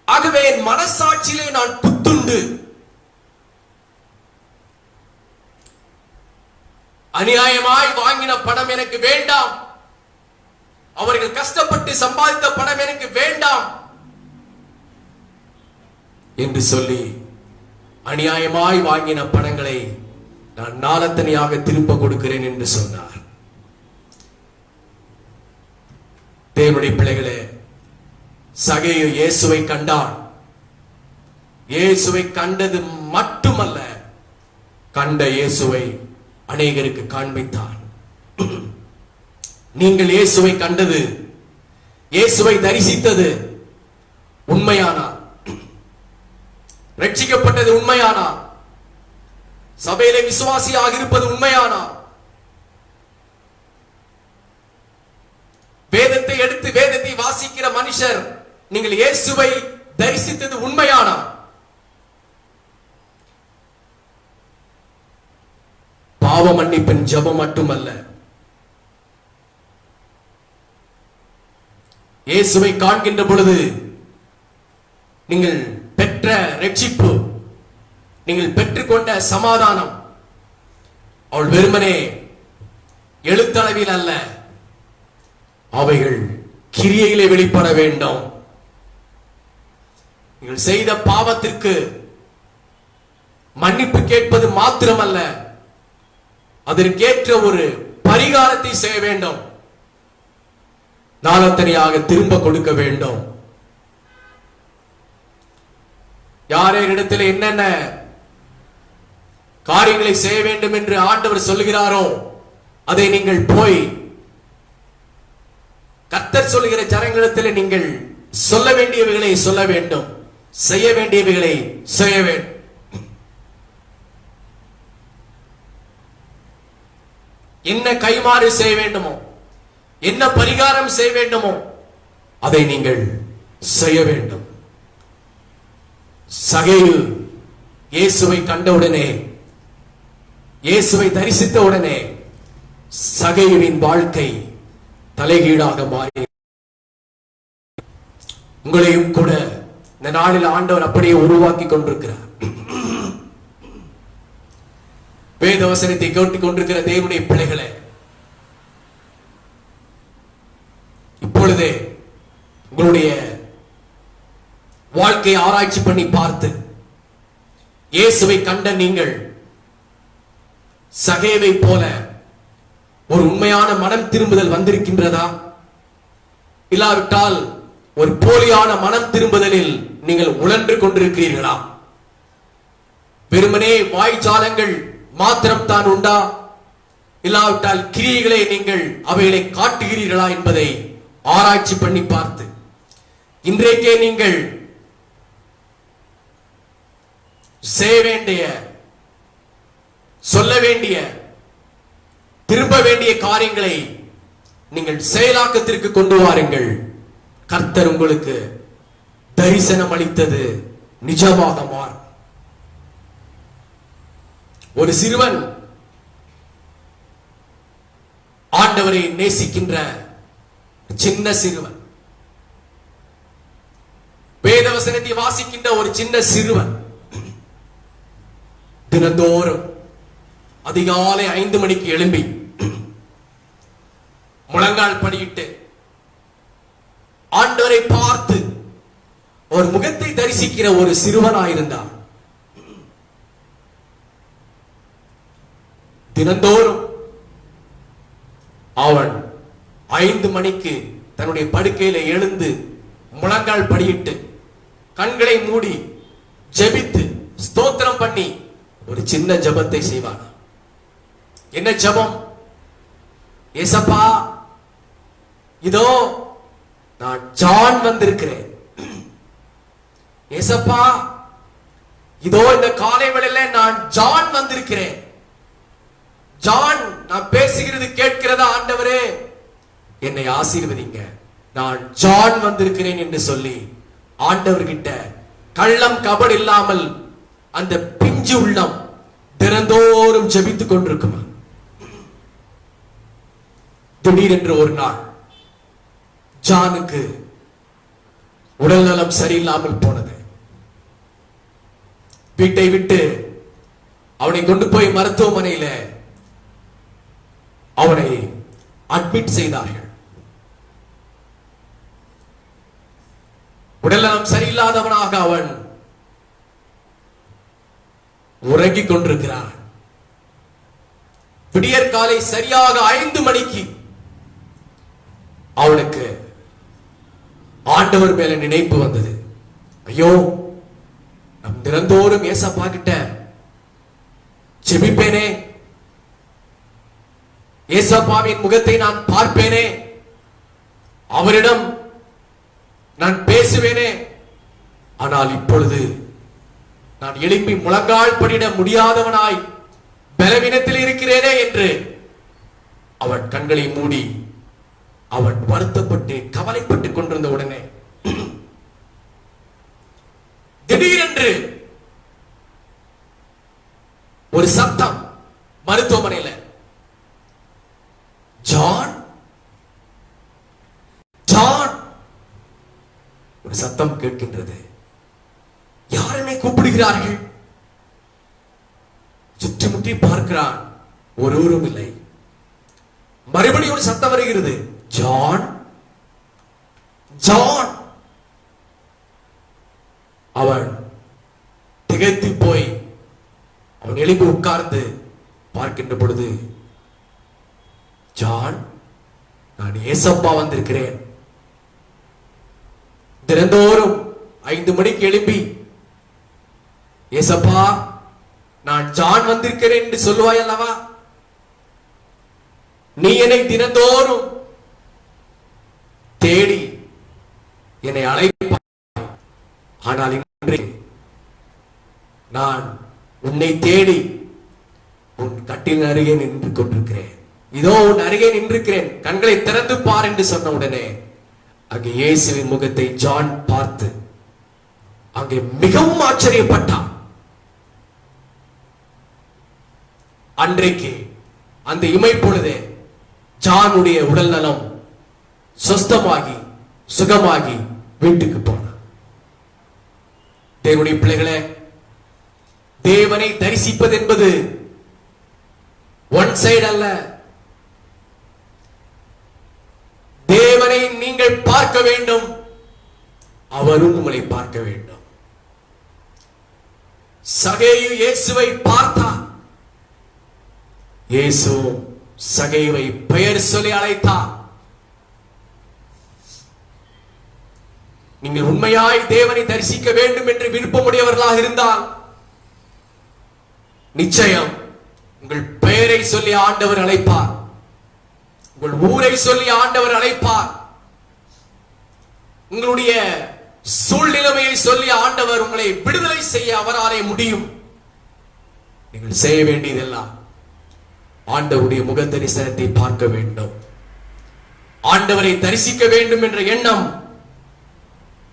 ஆகவே என் மனசாட்சியிலே நான் புத்துண்டு அநியாயமாய் வாங்கின பணம் எனக்கு வேண்டாம், அவர்கள் கஷ்டப்பட்டு சம்பாதித்த பணம் எனக்கு வேண்டாம் என்று சொல்லி அநியாயமாய் வாங்கின பணங்களை நான் நாளத்தனையாக திரும்ப கொடுக்கிறேன் என்று சொன்னார். தேவனுடைய பிள்ளைகளே, சகேயு இயேசுவை கண்டான். இயேசுவை கண்டது மட்டுமல்ல, கண்ட இயேசுவை அநேகருக்கு காண்பித்தான். நீங்கள் இயேசுவை கண்டது, இயேசுவை தரிசித்தது உண்மையானால், ரட்சிக்கப்பட்டது உண்மையானால், சபையிலே விசுவாசியாக இருப்பது உண்மையானால், வேதத்தை எடுத்து வேதத்தை வாசிக்கிற மனுஷர் நீங்கள் இயேசுவை தரிசித்தது உண்மையானால், பாவ மன்னிப்பின் ஜெபம் மட்டுமல்ல, இயேசுவை காண்கின்ற பொழுது நீங்கள் பெற்ற ரட்சிப்பு, நீங்கள் பெற்றுக்கொண்ட சமாதானம், அவள் வெறுமனே எழுத்தளவில் அல்ல, அவைகள் கிரியையிலே வெளிப்பட வேண்டும். நீங்கள் செய்த பாவத்திற்கு மன்னிப்பு கேட்பது மாத்திரமல்ல, அதற்கேற்ற ஒரு பரிகாரத்தை செய்ய வேண்டும். நாளத்தனையாக திரும்ப கொடுக்க வேண்டும். யாரிடத்தில் என்னென்ன காரியங்களை செய்ய வேண்டும் என்று ஆண்டவர் சொல்லுகிறாரோ அதை நீங்கள் போய் கர்த்தர் சொல்லுகிற ஜனங்களிடத்தில் நீங்கள் சொல்ல வேண்டியவைகளை சொல்ல வேண்டும், செய்ய வேண்டியவைகளை செய்ய வேண்டும். என்ன கைமாறு செய்ய வேண்டுமோ, என்ன பரிகாரம் செய்ய வேண்டுமோ அதை நீங்கள் செய்ய வேண்டும். சகேயு இயேசுவை கண்டவுடனே, இயேசுவை தரிசித்த உடனே சகேயுவின் வாழ்க்கை தலைகீழாக மாறி, உங்களையும் கூட இந்த நாளில் ஆண்டவர் அப்படியே உருவாக்கி கொண்டிருக்கிறார். வேத வசனத்தை கேட்டுக் கொண்டிருக்கிற தேவனுடைய பிள்ளைகளே, இப்பொழுதே உங்களுடைய வாழ்க்கையை ஆராய்ச்சி பண்ணி பார்த்து இயேசுவை கண்ட நீங்கள் சகேவை போல ஒரு உண்மையான மனம் திரும்புதல் வந்திருக்கின்றதா? இல்லாவிட்டால் ஒரு போலியான மனம் திரும்புதலில் நீங்கள் உழன்று கொண்டிருக்கிறீர்களா? வெறுமனே வாய்ச்சாலங்கள் மாத்திரம் தான் உண்டா? இல்லாவிட்டால் கிரியைகளை நீங்கள் அவைகளை காட்டுகிறீர்களா என்பதை ஆராய்ச்சி பண்ணி பார்த்து இன்றைக்கே நீங்கள் செய்ய வேண்டிய, சொல்ல வேண்டிய, திரும்ப வேண்டிய காரியங்களை நீங்கள் செயலாக்கத்திற்கு கொண்டு வாருங்கள். கர்த்தர் உங்களுக்கு தரிசனம் அளித்தது நிஜமாக மாறும். ஒரு சிறுவன் ஆண்டவரை நேசிக்கின்ற சின்ன சிறுவன், வேதவசனத்தை வாசிக்கின்ற ஒரு சின்ன சிறுவன் தினந்தோறும் அதிகாலை 5 மணிக்கு எழும்பி முழங்கால் படியிட்டு ஆண்டவரை பார்த்து ஒரு முகத்தை தரிசிக்கிற ஒரு சிறுவனாயிருந்தான். தினந்தோறும் அவன் 5 மணிக்கு தன்னுடைய படுக்கையில எழுந்து முழங்கால் படியிட்டு கண்களை மூடி ஜெபித்து ஸ்தோத்திரம் பண்ணி ஒரு சின்ன ஜெபத்தை செய்வான். என்ன ஜெபம்? ஏசப்பா, இதோ நான் ஜான் வந்திருக்கிறேன். ஏசப்பா, இதோ இந்த காலை வேளையில நான் ஜான் வந்திருக்கிறேன். ஜான், நான் பேசுகிறது கேட்கிறதா ஆண்டவரே? என்னை ஆசீர்வதிங்க, நான் ஜான் வந்திருக்கிறேன் என்று சொல்லி ஆண்டவர்கிட்ட கள்ளம் கபடு இல்லாமல் அந்த பிஞ்சு உள்ளம் தினந்தோறும் ஜெபித்துக் கொண்டிருக்குமா? திடீரென்று ஒரு நாள் ஜானுக்கு உடல் நலம் சரியில்லாமல் போனது. வீட்டை விட்டு அவனை கொண்டு போய் மருத்துவமனையில அவனை அட்மிட் செய்தார்கள். உடல்நலம் சரியில்லாதவனாக அவன் உறங்கிக் கொண்டிருக்கிறான். விடியற் காலை சரியாக 5 மணிக்கு அவனுக்கு ஆண்டவர் மேல நினைப்பு வந்தது. ஐயோ, நம் தினந்தோறும் ஏசப்பா கிட்ட ஜெபிப்பேனே, ஏசப்பாவின் முகத்தை நான் பார்ப்பேனே, அவரிடம் நான் பேசுவேனே, ஆனால் இப்பொழுது நான் எழும்பி முழங்கால் படியிட முடியாதவனாய் பலவீனத்தில் இருக்கிறேனே என்று அவன் கண்களை மூடி அவன் வருத்தப்பட்டு கவலைப்பட்டுக் கொண்டிருந்த உடனே திடீரென்று ஒரு சத்தம் மருத்துவமனையில், ஜான், ஜான், ஒரு சத்தம் கேட்கின்றது. யார் என்னை கூப்பிடுகிறார்கள்? சுற்றி முற்றி பார்க்கிறான், ஒருவரும் இல்லை. மறுபடியும் ஒரு சத்தம் வருகிறது, ஜான், ஜான். அவன் திகைத்து போய் அவன் எழுப்பி உட்கார்ந்து பார்க்கின்ற பொழுது, ஜான், நான் ஏசப்பா வந்திருக்கிறேன். தினந்தோறும் 5 மணிக்கு எழுப்பி ஏசப்பா, நான் ஜான் வந்திருக்கிறேன் என்று சொல்லுவாய் அல்லவா? நீ என்னை தினந்தோறும் தேடி என்னை அழைப்பாய். ஆனால் இன்று நான் உன்னை தேடி உன் கட்டில் அருகே நின்று கொண்டிருக்கிறேன். இதோ உன் அருகே நின்றிருக்கிறேன், கண்களை திறந்து பார் என்று சொன்ன உடனே அங்கே இயேசுவின் முகத்தை ஜான் பார்த்து அங்கே மிகவும் ஆச்சரியப்பட்டான். அன்றைக்கு அந்த இமை பொழுதே ஜானுடைய உடல் நலம் சுஸ்தமாகி சுகமாகி வீட்டுக்கு போனான். தேவனுடைய பிள்ளைகளே, தேவனை தரிசிப்பது என்பது ஒன் சைடு அல்ல. தேவனை நீங்கள் பார்க்க வேண்டும், அவரும் உங்களை பார்க்க வேண்டும். சகேயு இயேசுவை பார்த்தார், இயேசு சகேயுவை பெயர் சொல்லி அழைத்தார். நீங்கள் உண்மையாய் தேவனை தரிசிக்க வேண்டும் என்று விருப்பமுடையவர்களாக இருந்தால் நிச்சயம் உங்கள் பெயரை சொல்லி ஆண்டவர் அழைப்பார், உங்கள் ஊரை சொல்லி ஆண்டவர் அழைப்பார், உங்களுடைய சூழ்நிலைமையை சொல்லி ஆண்டவர் உங்களை விடுதலை செய்ய அவராலே முடியும். நீங்கள் செய்ய வேண்டியதெல்லாம் ஆண்டவருடைய முக தரிசனத்தை பார்க்க வேண்டும், ஆண்டவரை தரிசிக்க வேண்டும் என்ற எண்ணம்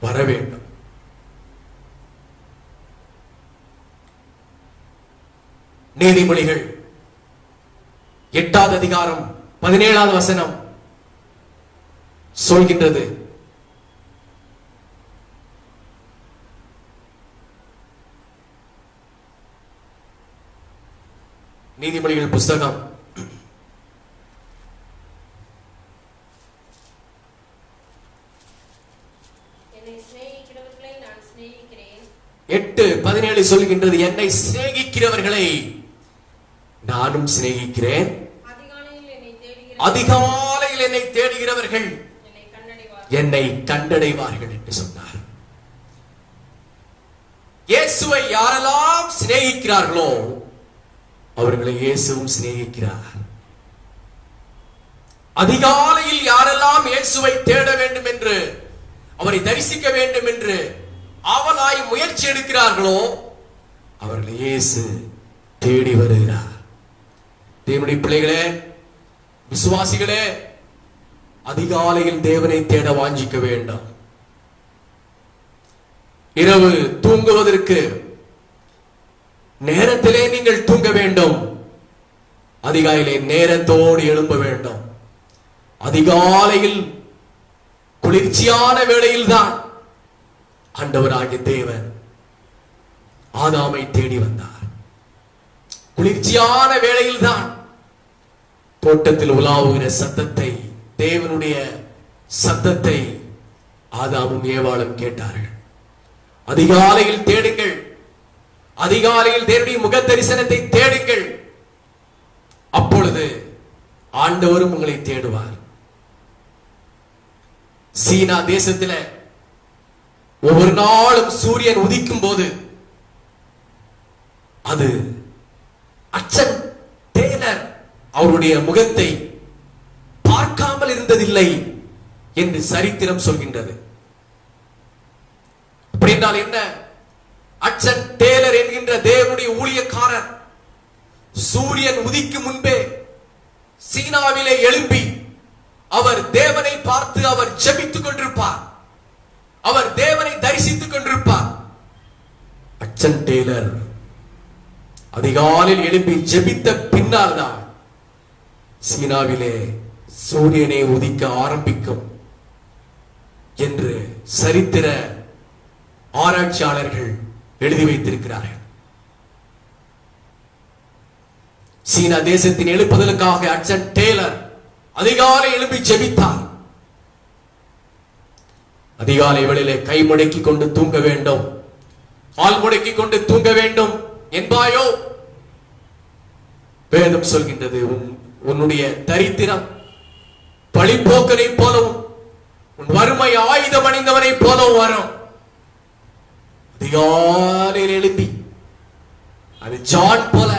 வர வேண்டும். நீதிமொழிகள் 8வது அதிகாரம் 17வது வசனம் சொல்கின்றது, நீதிமொழிகள் புஸ்தகம் 8:17 சொல்கின்றது, என்னை சிநேகிக்கிறவர்களை நானும் சிநேகிக்கிறேன், அதிகாலையில் என்னை தேடுகிறவர்கள் என்னை கண்டடைவார்கள் என்று சொன்னார். இயேசுவை யாரெல்லாம் சிநேகிக்கிறார்களோ அவர்களை இயேசுவும் சிநேகிக்கிறார். அதிகாலையில் யாரெல்லாம் இயேசுவை தேட வேண்டும் என்று, அவரை தரிசிக்க வேண்டும் என்று அவளாய் முயற்சி எடுக்கிறார்களோ அவர்களை இயேசு தேடி வருகிறார். தேவனுடைய பிள்ளைகளே, விசுவாசிகளே, அதிகாலையில் தேவனை தேட வாஞ்சிக்க வேண்டாம். இரவு தூங்குவதற்கு நேரத்திலே நீங்கள் தூங்க வேண்டும், அதிகாலையிலே நேரத்தோடு எழும்ப வேண்டும். அதிகாலையில் குளிர்ச்சியான வேளையில் தான் ஆண்டவராகிய தேவன் ஆதாமை தேடி வந்தார். குளிர்ச்சியான வேளையில் தான் தோட்டத்தில் உலாவுகிற சத்தத்தை, தேவனுடைய சத்தத்தை ஆதாமும் ஏவாளும் கேட்டார்கள். அதிகாலையில் தேடுங்கள், அதிகாலையில் தேவனுடைய முக தரிசனத்தை தேடுங்கள், அப்பொழுது ஆண்டவரும் உங்களை தேடுவார். சீனா தேசத்தில் ஒவ்வொரு நாளும் சூரியன் உதிக்கும் போது அது அச்சன் டேலர் அவருடைய முகத்தை பார்க்காமல் இருந்ததில்லை என்று சரித்திரம் சொல்கின்றது. அப்படின்னால் என்ன? அச்சன் டேலர் என்கின்ற தேவனுடைய ஊழியக்காரர் சூரியன் உதிக்கும் முன்பே சீனாவிலே எழும்பி அவர் தேவனை பார்த்து அவர் ஜெபித்துக் கொண்டிருப்பார், அவர் தேவனை தரிசித்துக் கொண்டிருப்பார். அச்சன் டேலர் அதிகாலையில் எழும்பி ஜெபித்த பின்னால் தான் சீனாவிலே சூரியனை உதிக்க ஆரம்பிக்கும் என்று சரித்திர ஆராய்ச்சியாளர்கள் எழுதி வைத்திருக்கிறார்கள். சீனா தேசத்தின் எழுப்புதலுக்காக அச்சன் டேலர் அதிகாலை எழுப்பி ஜெபித்தார். அதிகாலை வேளையிலே கை முடக்கி கொண்டு தூங்க வேண்டும், கால் முடக்கி கொண்டு தூங்க வேண்டும் என்பாயோ? வேதம் சொல்கின்றது, உன்னுடைய தரித்திரம் பழிப்போக்கனை போலவும் உன் வறுமை ஆயுதம் அணிந்தவனை போலவும் வரும். அதிகாலையில் எழுப்பி அது ஜான் போல,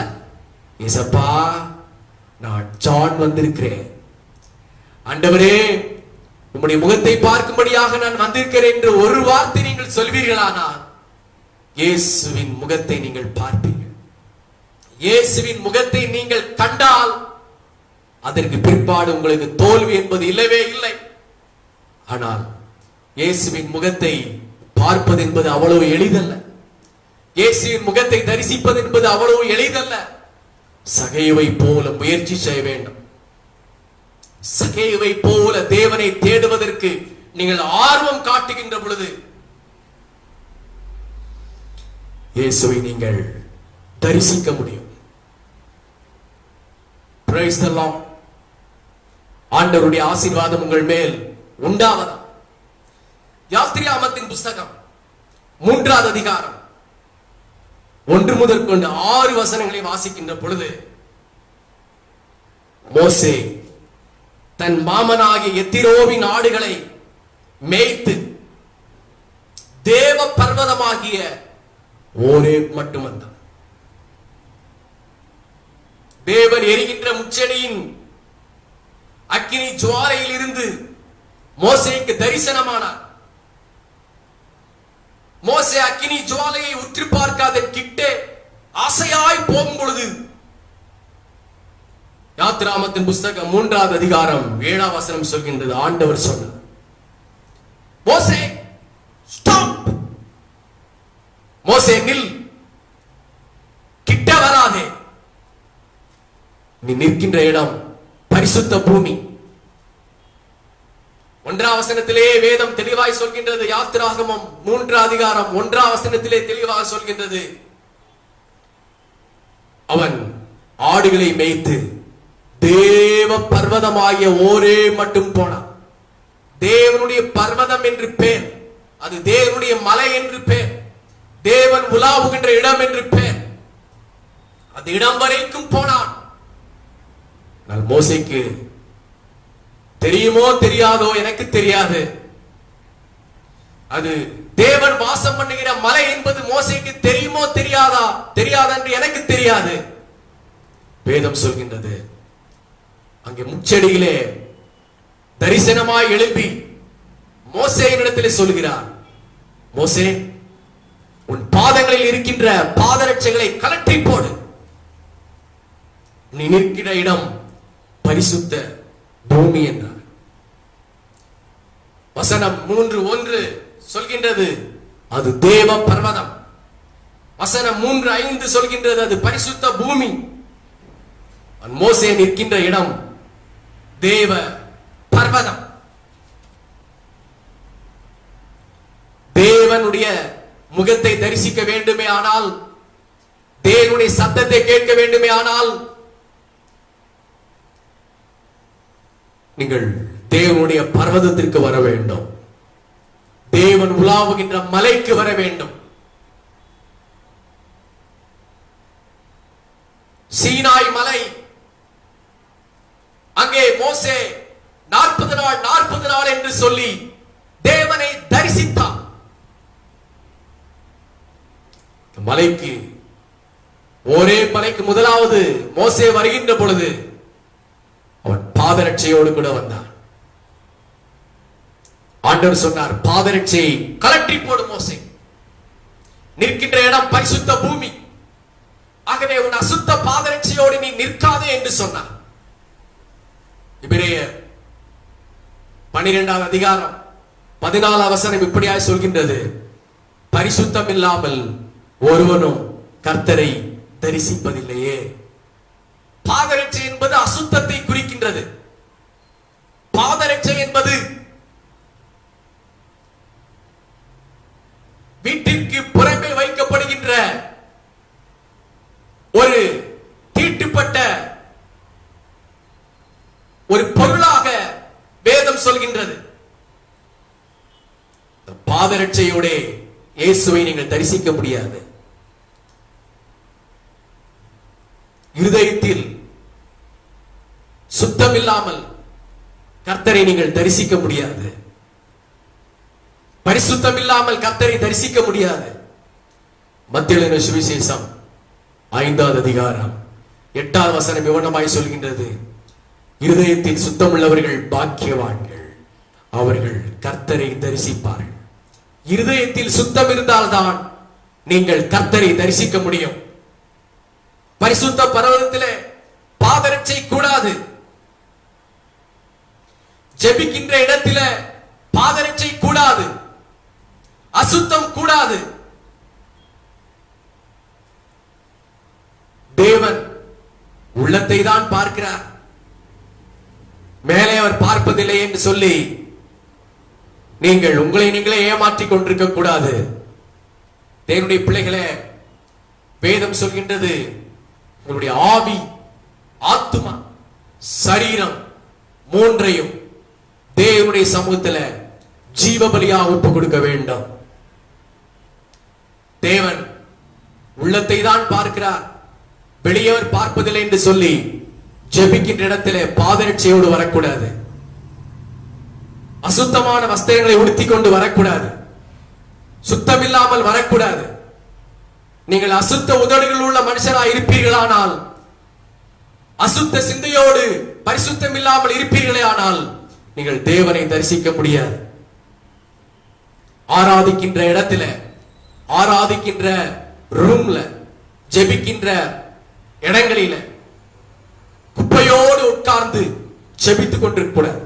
ஏசப்பா நான் ஜான் வந்திருக்கிறேன், ஆண்டவரே உம்முடைய முகத்தை பார்க்கும்படியாக நான் வந்திருக்கிறேன் என்று ஒரு வார்த்தை நீங்கள் சொல்வீர்களானால் இயேசுவின் முகத்தை நீங்கள் பார்ப்பீர்கள். இயேசுவின் முகத்தை நீங்கள் கண்டால் அதற்கு பிற்பாடு உங்களுக்கு தோல்வி என்பது இல்லவே இல்லை. ஆனால் இயேசுவின் முகத்தை பார்ப்பது என்பது அவ்வளவு எளிதல்ல, இயேசுவின் முகத்தை தரிசிப்பது என்பது அவ்வளவு எளிதல்ல. சகைவை போல முயற்சி செய்ய வேண்டும். சகைவை போல தேவனை தேடுவதற்கு நீங்கள் ஆர்வம் காட்டுகின்ற பொழுது இயேசுவை நீங்கள் தரிசிக்க முடியும். Praise the Lord. ஆண்டவருடைய ஆசீர்வாதம் உங்கள் மேல் உண்டாவதா. யாத்திராகமத்தின் புஸ்தகம் 3வது அதிகாரம் 1 முதல் கொண்டு 6 வசனங்களை வாசிக்கின்ற பொழுது, மோசே தன் மாமனாகிய எத்திரோவின் ஆடுகளை மேய்த்து தேவ பர்வதமாகிய ஓரேப் மட்டும் வந்தான். தேவன் எரிகின்ற முச்செடியின் அக்கினி ஜுவாலையில் இருந்து மோசேக்கு தரிசனமானார். மோசே அக்கினி ஜுவாலையை உற்று பார்க்காத கிட்டே ஆசையாய் போகும் பொழுது, யாத்திராமத்தின் புஸ்தகம் 3வது அதிகாரம் 7ஆம் வசனம் சொல்கின்றது, ஆண்டவர் சொன்னார், மோசே ஸ்டாப், மோசே நில், கிட்ட வராதே, நீ நிற்கின்ற இடம் பரிசுத்த பூமி. 1ஆம் வசனத்திலே வேதம் தெளிவாய் சொல்கின்றது, யாத்திராகமம் 3ஆம் அதிகாரம் 1ஆம் வசனத்திலே தெளிவாக சொல்கின்றது, அவன் ஆடுகளை மேய்த்து தேவ பர்வதமாகிய ஓரே மட்டும் போனான். தேவனுடைய பர்வதம் என்று பேர், அது தேவனுடைய மலை என்று பேர், தேவன் உலாவுகின்ற இடம் என்று பேர். அந்த இடம் வரைக்கும் போனான். ஆனால் மோசேக்கு தெரியுமோ தெரியாதோ எனக்கு தெரியாது, அது தேவன் வாசம் பண்ணுகிற மலை என்பது மோசேக்கு தெரியுமோ தெரியாதா என்று எனக்கு தெரியாது. வேதம் சொல்கின்றது, அங்கே முச்செடியிலே தரிசனமாய் எழுப்பி மோசேயினிடத்திலே சொல்கிறார், மோசே, உன் பாதங்களில் இருக்கின்ற பாதரட்சைகளை கலற்றி போடு, நீ நிற்கிற இடம் பரிசுத்த பூமி என்றார். வசனம் 3:1 சொல்கின்றது, அது தேவ பர்வதம். வசனம் 3:5 சொல்கின்றது, அது பரிசுத்த பூமி. மோசே நிற்கின்ற இடம் தேவ பர்வதம். தேவனுடைய முகத்தை தரிசிக்க வேண்டுமே ஆனால், தேவனுடைய சத்தத்தை கேட்க வேண்டுமே ஆனால், நீங்கள் தேவனுடைய பர்வதத்திற்கு வர வேண்டும், தேவன் உலாவுகின்ற மலைக்கு வர வேண்டும். சீனாய் மலை, அங்கே மோசே 40 நாள் என்று சொல்லி தேவனை தரிசித்தான். மலைக்கு, ஒரே மலைக்கு முதலாவது மோசே வருகின்ற பொழுது அவன் பாதரட்சையோடு கூட வந்தான். ஆண்டவர் சொன்னார், பாதரட்சையை கலற்றி போடு மோசே, நிற்கின்ற இடம் பரிசுத்த பூமி, ஆகவே உன் அசுத்த பாதரட்சையோடு நீ நிற்காதே என்று சொன்னார். எபிரேயர் 12ஆம் அதிகாரம் 14ஆம் வசனம் இப்படியாய் சொல்கின்றது, பரிசுத்தம் இல்லாமல் ஒருவனும் கர்த்தரை தரிசிப்பதில்லையே. பாதரட்சை என்பது அசுத்தத்தை குறிக்கின்றது. பாதரட்சை என்பது வீட்டிற்கு புறமே வைக்கப்படுகின்ற ஒரு தீட்டுப்பட்ட ஒரு பொருளாக வேதம் சொல்கின்றது. பாதரட்சையோட இயேசுவை நீங்கள் தரிசிக்க முடியாது. இருதயத்தில் சுத்தம் இல்லாமல் கர்த்தரை நீங்கள் தரிசிக்க முடியாது. பரிசுத்தம் இல்லாமல் கர்த்தரை தரிசிக்க முடியாது. மத்தேயு எழுதின சுவிசேஷம் 5ஆம் அதிகாரம் 8ஆம் வசனம் விவரணமாய் சொல்கின்றது, இருதயத்தில் சுத்தம் உள்ளவர்கள் பாக்கியவான்கள், அவர்கள் கர்த்தரை தரிசிப்பார்கள். இருதயத்தில் சுத்தம் இருந்தால்தான் நீங்கள் கர்த்தரை தரிசிக்க முடியும். பரிசுத்த பர்வதத்திலே பாதரட்சை கூடாது. ஜெபிக்கின்ற இடத்திலே பாதரட்சை கூடாது, அசுத்தம் கூடாது. தேவன் உள்ளத்தை தான் பார்க்கிறார், மேலே அவர் பார்ப்பதில்லை என்று சொல்லி நீங்கள் உங்களை நீங்களே ஏமாற்றிக் கொண்டிருக்க கூடாது. தேவனுடைய பிள்ளைகளே, வேதம் சொல்கின்றது, உங்களுடைய ஆவி, ஆத்துமா, சரீரம் மூன்றையும் தேவனுடைய சமூகத்தில் ஜீவ பலியாக ஒப்பு கொடுக்க வேண்டும். தேவன் உள்ளத்தை தான் பார்க்கிறார், வெளியவர் பார்ப்பதில்லை என்று சொல்லி ஜெபிக்கின்ற இடத்திலே பாதரட்சையோடு வரக்கூடாது. அசுத்தமான வஸ்திரங்களை உடுத்திக் கொண்டு வரக்கூடாது. சுத்தமில்லாமல் வரக்கூடாது. நீங்கள் அசுத்த உதடுகள் உள்ள மனுஷராய் இருப்பீர்களானால், அசுத்த சிந்தையோடு பரிசுத்தம் இல்லாமல் இருப்பீர்களே ஆனால் நீங்கள் தேவனை தரிசிக்க முடியாது. ஆராதிக்கின்ற இடத்துல, ஆராதிக்கின்ற ரூம்ல ஜெபிக்கின்ற இடங்களில குப்பையோடு உட்கார்ந்து ஜெபித்துக் கொண்டிருக்க கூடாது.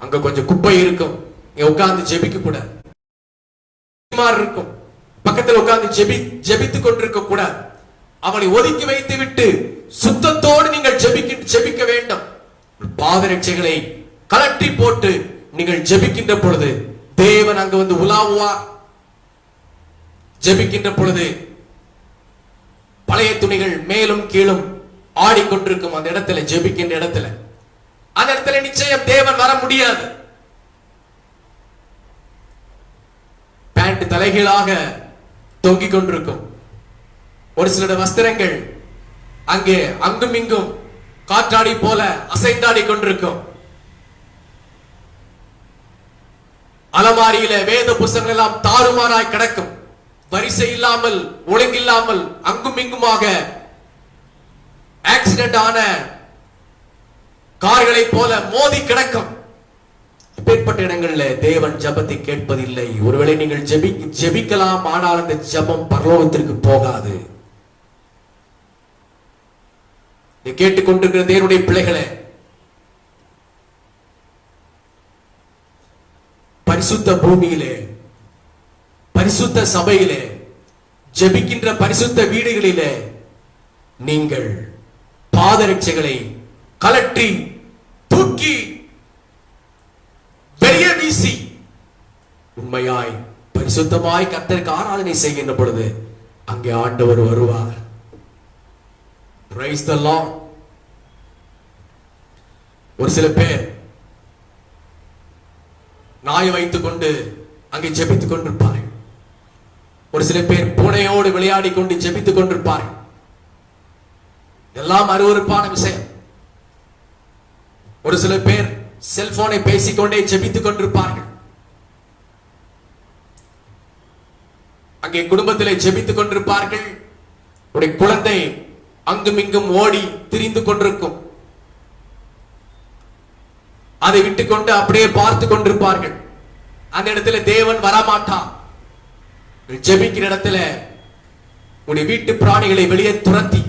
அங்க கொஞ்சம் குப்பை இருக்கும், இங்க உட்கார்ந்து ஜெபிக்க கூடாது. இருக்கும் பக்கத்தில் உட்கார்ந்து ஜெபித்துக் கொண்டிருக்க கூடாது. அவனை ஒதுக்கி வைத்து விட்டு சுத்தத்தோடு நீங்கள் ஜெபிக்க வேண்டும். பாதரட்சைகளை கலட்டி போட்டு நீங்கள் ஜெபிக்கின்ற பொழுது தேவன் அங்க வந்து உலாவுவார். ஜெபிக்கின்ற பொழுது பழைய துணிகள் மேலும் கீழும் ஆடிக்கொண்டிருக்கும் அந்த இடத்துல, ஜெபிக்கின்ற இடத்துல, அந்த இடத்துல நிச்சயம் தேவன் வர முடியாது. பேண்ட் தலைகீழாக தொங்கிக் கொண்டிருக்கும். ஒரு சில வஸ்திரங்கள் அங்கே அங்கும் இங்கும் காற்றாடி போல அசைந்தாடி கொண்டிருக்கும். அலமாரியில வேத புத்தகங்கள் எல்லாம் தாறுமாறாய் கிடக்கும். வரிசை இல்லாமல், ஒழுங்கில்லாமல், அங்கும் இங்குமாக ஆக்சிடென்ட் ஆன கார்களை போல மோதி கிடக்கும். இப்பேற்பட்ட இடங்கள்ல தேவன் ஜெபத்தை கேட்பதில்லை. ஒருவேளை நீங்கள் ஜெபிக்கலாம், ஆனால் அந்த ஜெபம் பரலோகத்திற்கு போகாது. கேட்டுக்கொண்டிருக்கிற தேவனுடைய பிள்ளைகளே, பரிசுத்த பூமியிலே, பரிசுத்த சபையிலே, ஜெபிக்கின்ற பரிசுத்த வீடுகளிலே நீங்கள் பாதரட்சைகளை கலற்றி தூக்கி வெளியே வீசி உண்மையாய் பரிசுத்தமாய் கர்த்தருக்கு ஆராதனை செய்கின்ற பொழுது அங்கே ஆண்டவர் வருவார். Praise the Lord. ஒரு சில பேர் நாயை வைத்துக் கொண்டு அங்கே ஜெபித்துக் கொண்டிருப்பார்கள். ஒரு சில பேர் பூனையோடு விளையாடி கொண்டு ஜெபித்துக் கொண்டிருப்பார்கள். எல்லாம் அருவருப்பான விஷயம். ஒரு சில பேர் செல்போனை பேசிக்கொண்டே ஜெபித்துக் கொண்டிருப்பார்கள். அங்கே குடும்பத்திலே ஜெபித்துக் கொண்டிருப்பார்கள். உடைய குழந்தை அங்கும் இங்கும் ஓடி திரிந்து கொண்டிருக்கும். அதை விட்டுக்கொண்டு அப்படியே பார்த்து கொண்டிருப்பார்கள். அந்த இடத்துல தேவன் வரமாட்டான். ஜெபிக்கிற இடத்துல உடைய வீட்டு பிராணிகளை வெளியே துரத்தி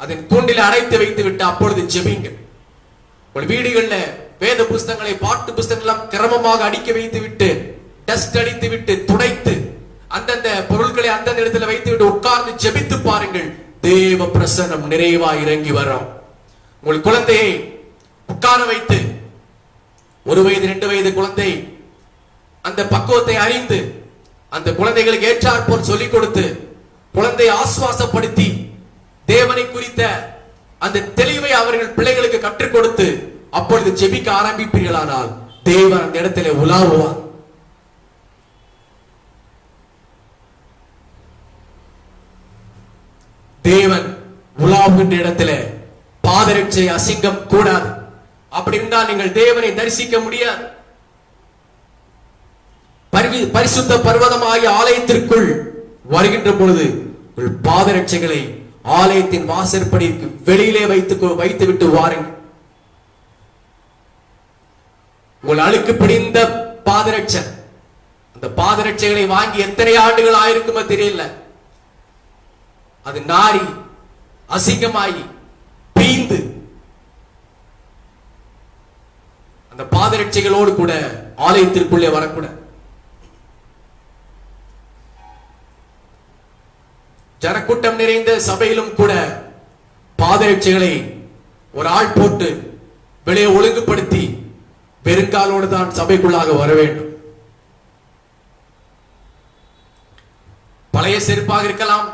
அதன் கூண்டில் அடைத்து வைத்து விட்டு அப்பொழுது ஜெபிங்க. உங்கள் வீடுகள்ல வேத புஸ்தகங்களை, பாட்டு புஸ்தகங்கள் கிரமமாக அடிக்க வைத்து விட்டு, டஸ்ட் அடித்து விட்டு, துடைத்து அந்தந்த பொருட்களை அந்தந்த இடத்துல வைத்து விட்டு உட்கார்ந்து ஜெபித்து பாருங்கள். தேவ பிரசன்னம் நிறைவா இறங்கி வரும். உங்கள் குழந்தையை உட்கார வைத்து, 1 வயது 2 வயது குழந்தை அந்த பக்குவத்தை அறிந்து அந்த குழந்தைகளுக்கு ஏற்றாற்போல் சொல்லிக் கொடுத்து குழந்தையை ஆசுவாசப்படுத்தி தேவனை குறித்த அந்த தெளிவை அவர்கள் பிள்ளைகளுக்கு கற்றுக் கொடுத்து அப்பொழுது ஜெபிக்க ஆரம்பிப்பீர்களானால் தேவன் அந்த இடத்திலே உலாவுவார். தேவன் உலாவுகின்ற இடத்துல பாதரட்சை அசிங்கம் கூடாது. அப்படி இருந்தால் நீங்கள் தேவனை தரிசிக்க முடியாது. பரிசுத்த பர்வதமாகிய ஆலயத்திற்குள் வருகின்ற பொழுது உங்கள் பாதரட்சைகளை ஆலயத்தின் வாசற்படிக்கு வெளியிலே வைத்து விட்டு வாருங்கள். உங்கள் அழுக்கு பிடிந்த பாதரட்சை, அந்த பாதரட்சைகளை வாங்கி எத்தனை ஆண்டுகள் ஆயிருக்குமோ தெரியல, அது நாரி அசிங்கமாயி பீந்து அந்த பாதரட்சைகளோடு கூட ஆலயத்திற்குள்ளே வரக்கூடாது. ஜனக்கூட்டம் நிறைந்த சபையிலும் கூட பாதரட்சைகளை ஒரு ஆள் போட்டு வெளியே ஒழுங்குபடுத்தி பெருங்காலோடு தான் சபைக்குள்ளாக வர வேண்டும். பழைய செருப்பாக இருக்கலாம்,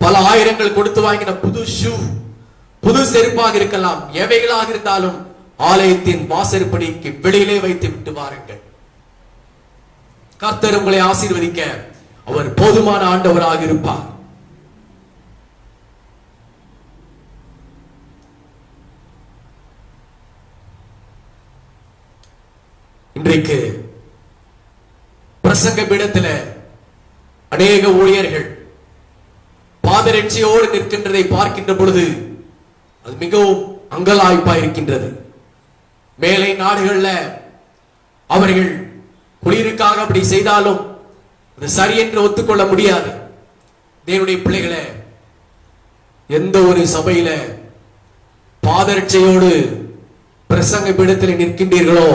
பல ஆயிரங்கள் கொடுத்து வாங்கின புது ஷூ, புது செருப்பாக இருக்கலாம், எவைகளாக இருந்தாலும் ஆலயத்தின் வாசற்படிக்கு வெளியிலே வைத்து விட்டு வாருங்கள். கர்த்தர் உங்களை ஆசீர்வதிக்க அவர் போதுமான ஆண்டவராக இருப்பார். இன்றைக்கு பிரசங்க பீடத்தில் அநேக ஊழியர்கள் பாதரட்சையோடு நிற்கின்றதை பார்க்கின்ற பொழுது அது மிகவும் அங்கலாய்ப்பா இருக்கின்றது. மேலை நாடுகள்ல அவர்கள் குளிருக்காக அப்படி செய்தாலும் அது சரி என்று ஒத்துக்கொள்ள முடியாது. தேவனுடைய பிள்ளைகளை எந்த ஒரு சபையில பாதரட்சையோடு பிரசங்க பீடத்தில் நிற்கின்றீர்களோ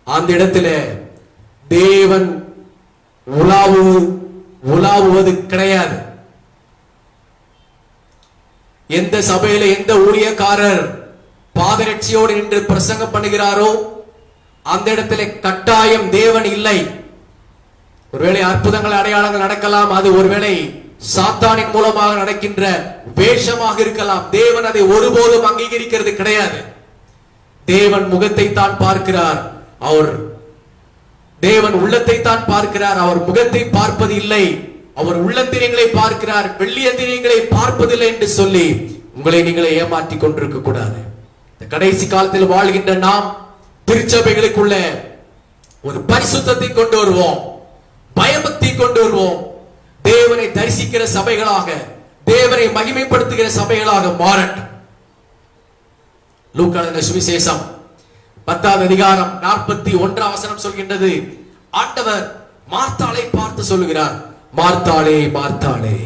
அந்த இடத்துல தேவன் உலாவுவது கிடையாது. எந்த சபையில எந்த ஊழியக்காரர் பாதரட்சியோடு நின்று பிரசங்கம் பண்ணுகிறாரோ அந்த இடத்துல கட்டாயம் தேவன் இல்லை. ஒருவேளை அற்புதங்கள் அடையாளங்கள் நடக்கலாம், அது ஒருவேளை சாத்தானின் மூலமாக நடக்கின்ற வேஷமாக இருக்கலாம். தேவன் அதை ஒருபோதும் அங்கீகரிக்கிறது கிடையாது. தேவன் முகத்தை தான் பார்க்கிறார், தேவன் உள்ளத்தை தான் பார்க்கிறார். அவர் முகத்தை பார்ப்பது இல்லை, அவர் உள்ளந்திரியங்களை பார்க்கிறார், வெள்ளியந்திரியங்களை பார்ப்பதில்லை என்று சொல்லி உங்களை நீங்களே ஏமாற்றிக் கொண்டிருக்க கூடாது. இந்த கடைசி காலத்தில் வாழ்கின்ற நாம் திருச்சபைகளுக்குள்ள ஒரு பரிசுத்தத்தை கொண்டு வருவோம், பயபக்தி கொண்டு வருவோம். தேவனை தரிசிக்கிற சபைகளாக, தேவனை மகிமைப்படுத்துகிற சபைகளாக மாறட்டும். லூக்கா எழுதின சுவிசேஷம் 10வது அதிகாரம் 41ஆம் வசனம் சொல்கின்றது, ஆண்டவர் மார்த்தாளை பார்த்து சொல்லுகிறார், மார்த்தாளே மார்த்தாளே,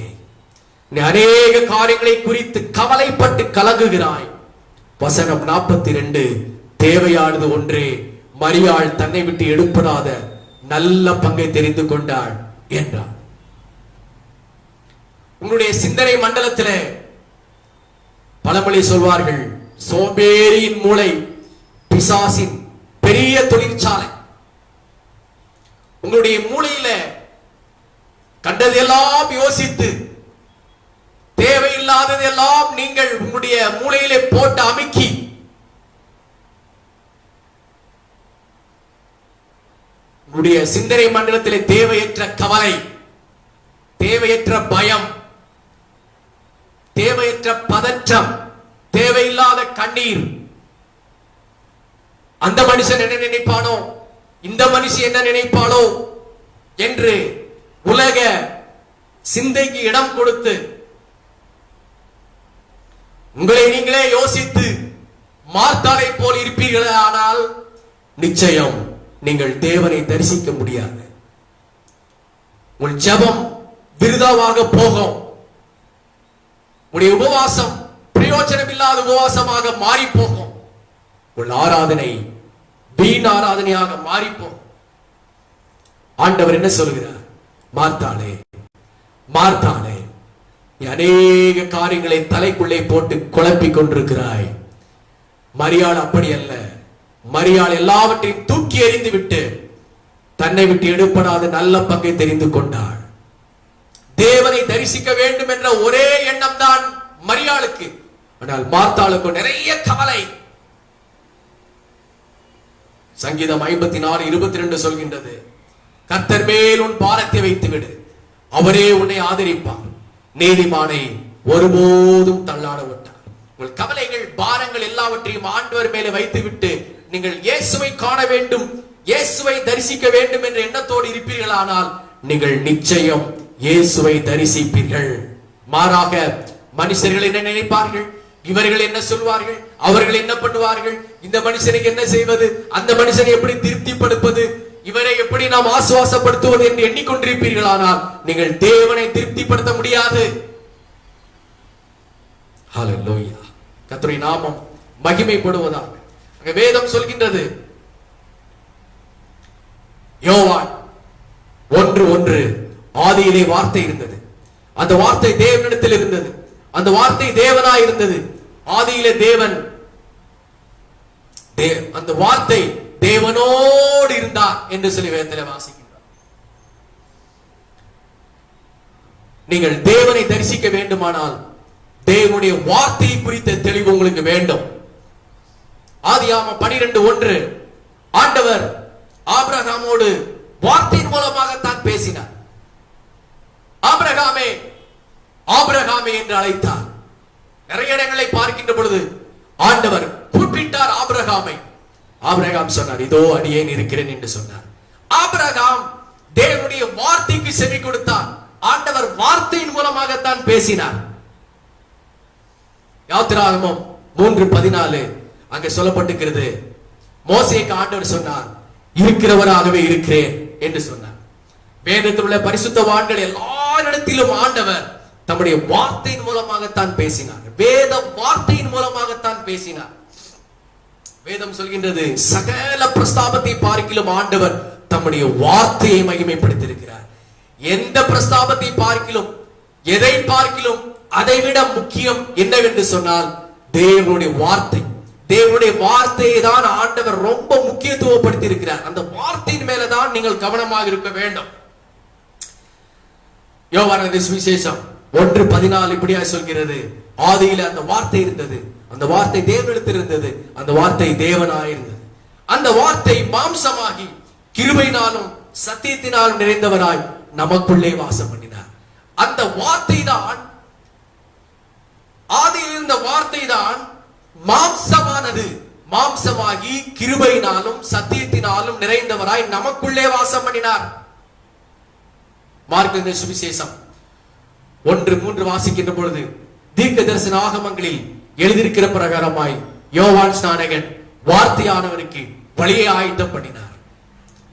நீ அநேக காரியங்களை குறித்து கவலைப்பட்டு கலங்குகிறாய். வசனம் 42, தேவையானது ஒன்றே, மரியாள் தன்னை விட்டு எடுப்படாத நல்ல பங்கை தெரிந்து கொண்டாள் என்றார். உங்களுடைய சிந்தனை மண்டலத்தில் பழமொழி சொல்வார்கள், சோம்பேறியின் மூளை பிசாசின் பெரிய தொழிற்சாலை. உங்களுடைய மூளையில கண்டதெல்லாம் யோசித்து தேவையில்லாததெல்லாம் நீங்கள் உங்களுடைய மூளையிலே போட்டு அமுக்கி உங்களுடைய சிந்தனை மண்டலத்திலே தேவையற்ற கவலை, தேவையற்ற பயம், தேவையற்ற பதற்றம், தேவையில்லாத கண்ணீர், அந்த மனுஷன் என்ன நினைப்பானோ, இந்த மனுஷன் என்ன நினைப்பாளோ என்று உலக சிந்தைக்கு இடம் கொடுத்து உங்களை நீங்களே யோசித்து மார்த்தாளை போல் இருப்பீர்களே, ஆனால் நிச்சயம் நீங்கள் தேவனை தரிசிக்க முடியாது. உங்கள் ஜெபம் விருதாவாக போகும். உங்களுடைய உபவாசம் பிரயோஜனம் இல்லாத உபவாசமாக மாறி போகும். உங்கள் ஆராதனை வீண் ஆராதனையாக மாறிப்போம். ஆண்டவர் என்ன சொல்கிறார்? மார்த்தாளே மார்த்தாளே, நீ அநேக காரியங்களை தலைக்குள்ளே போட்டு குழப்பிக் கொண்டிருக்கிறாய். மரியாள் அப்படி அல்ல. மரியாள் எல்லாவற்றையும் தூக்கி எறிந்து விட்டு தன்னை விட்டு எடுப்படாத நல்ல பங்கை தெரிந்து கொண்டாள். தேவனை தரிசிக்க வேண்டும் என்ற ஒரே எண்ணம் தான் மரியாளுக்கு. ஆனால் மார்த்தாளுக்கு நிறைய கவலை. சங்கீதம் 54:22 சொல்கின்றது, கர்த்தர் மேல் உன் பாரத்தை வைத்து விடு, அவரே உன்னை ஆதரிப்பார், நீதிமானை ஒருபோதும் தள்ளாட விட்டார். உங்கள் கவலைகள் பாரங்கள் எல்லாவற்றையும் ஆண்டவர் மேலே வைத்து விட்டு நீங்கள் இயேசுவை காண வேண்டும், இயேசுவை தரிசிக்க வேண்டும் என்ற எண்ணத்தோடு இருப்பீர்களானால் நீங்கள் நிச்சயம் இயேசுவை தரிசிப்பீர்கள். மாறாக மனுஷர்கள் என்ன நினைப்பார்கள், இவர்கள் என்ன சொல்வார்கள், அவர்கள் என்ன பண்ணுவார்கள், இந்த மனுஷனுக்கு என்ன செய்வது, அந்த மனுஷனை எப்படி திருப்திப்படுத்துவது, இவரை எப்படி நாம் ஆசுவாசப்படுத்துவது என்று எண்ணிக்கொண்டிருப்பீர்களானால் நீங்கள் தேவனை திருப்திப்படுத்த முடியாது. ஹல்லேலூயா, கர்த்தருடைய நாமம் மகிமைப்படுவதாக. வேதம் சொல்கின்றது, யோவான் 1:1, ஆதியிலே வார்த்தை இருந்தது, அந்த வார்த்தை தேவனிடத்தில் இருந்தது, அந்த வார்த்தை தேவனாய் இருந்தது, ஆதியிலே தேவன், அந்த வார்த்தை தேவனோடு இருந்தார் என்று சொல்லி வேதத்திலே வாசிக்கின்றார். நீங்கள் தேவனை தரிசிக்க வேண்டுமானால் தேவனுடைய வார்த்தை குறித்த தெளிவு உங்களுக்கு வேண்டும். ஆதியாகமம் 12:1, ஆண்டவர் ஆபிரகாமோடு வார்த்தையின் மூலமாகத்தான் பேசினார். ஆபிரகாமே ஆபிரகாமே என்று அழைத்தார். நிறைய இடங்களை பார்க்கின்ற பொழுது ஆண்டவர் கூப்பிட்டார் ஆபிரகாமை. ஆபிரகாம் சொன்னார், இதோ அடியேன் இருக்கிறேன் என்று சொன்னார். ஆபிரகாம் தேவனுடைய வார்த்தைக்கு செவி கொடுத்தார். ஆண்டவர் வார்த்தையின் மூலமாகத்தான் பேசினார். யாத்திராகமம் 3:14 அங்கே சொல்லப்பட்டிருக்கிறது, மோசேக்கு ஆண்டவர் சொன்னார், இருக்கிறவராகவே இருக்கிறேன் என்று சொன்னார். வேதத்தில் உள்ள பரிசுத்தவான்கள் எல்லாரிடத்திலும் ஆண்டவர் தம்முடைய வார்த்தையின் மூலமாகத்தான் பேசினார். வேத வார்த்தையின் மூலமாகத்தான் பேசினார். வேதம் சொல்கின்றது, சகல பிரஸ்தாபத்தை பார்க்கிலும் ஆண்டவர் தம்முடைய வார்த்தையை மகிமைப்படுத்தியிருக்கிறார். எந்த பிரஸ்தாபத்தை பார்க்கிலும், எதை பார்க்கிலும் அதைவிட முக்கியம் என்னவென்று சொன்னால் தேவனுடைய வார்த்தை. தேவனுடைய வார்த்தையை தான் ஆண்டவர் ரொம்ப முக்கியத்துவப்படுத்தி இருக்கிறார். அந்த வார்த்தையின் மேலதான் நீங்கள் கவனமாக இருக்க வேண்டும். யோவான் சுவிசேஷம் 1:14 இப்படியா சொல்கிறது, ஆதியில அந்த வார்த்தை இருந்தது, அந்த வார்த்தை தேவனிடத்தில் இருந்தது, அந்த வார்த்தை தேவனாயிருந்தது, அந்த வார்த்தை மாம்சமாகி கிருபையினாலும் சத்தியத்தினாலும் நிறைந்தவராய் நமக்குள்ளே வாசம் பண்ணினார். அந்த வார்த்தை தான், ஆதியில் இருந்த வார்த்தை தான் மாம்சமானது, மாம்சமாகி கிருபையினாலும் சத்தியத்தினாலும் நிறைந்தவராய் நமக்குள்ளே வாசம் பண்ணினார். மார்க்கு சுவிசேஷம் 1:3 வாசிக்கின்ற பொழுது, தீர்க்க தரிசன ஆகமங்களில் எழுதியிருக்கிற பிரகாரமாய் யோவான் ஸ்நானகன் வார்த்தையானவருக்கு வழியை ஆயத்தம் பண்ணினார்.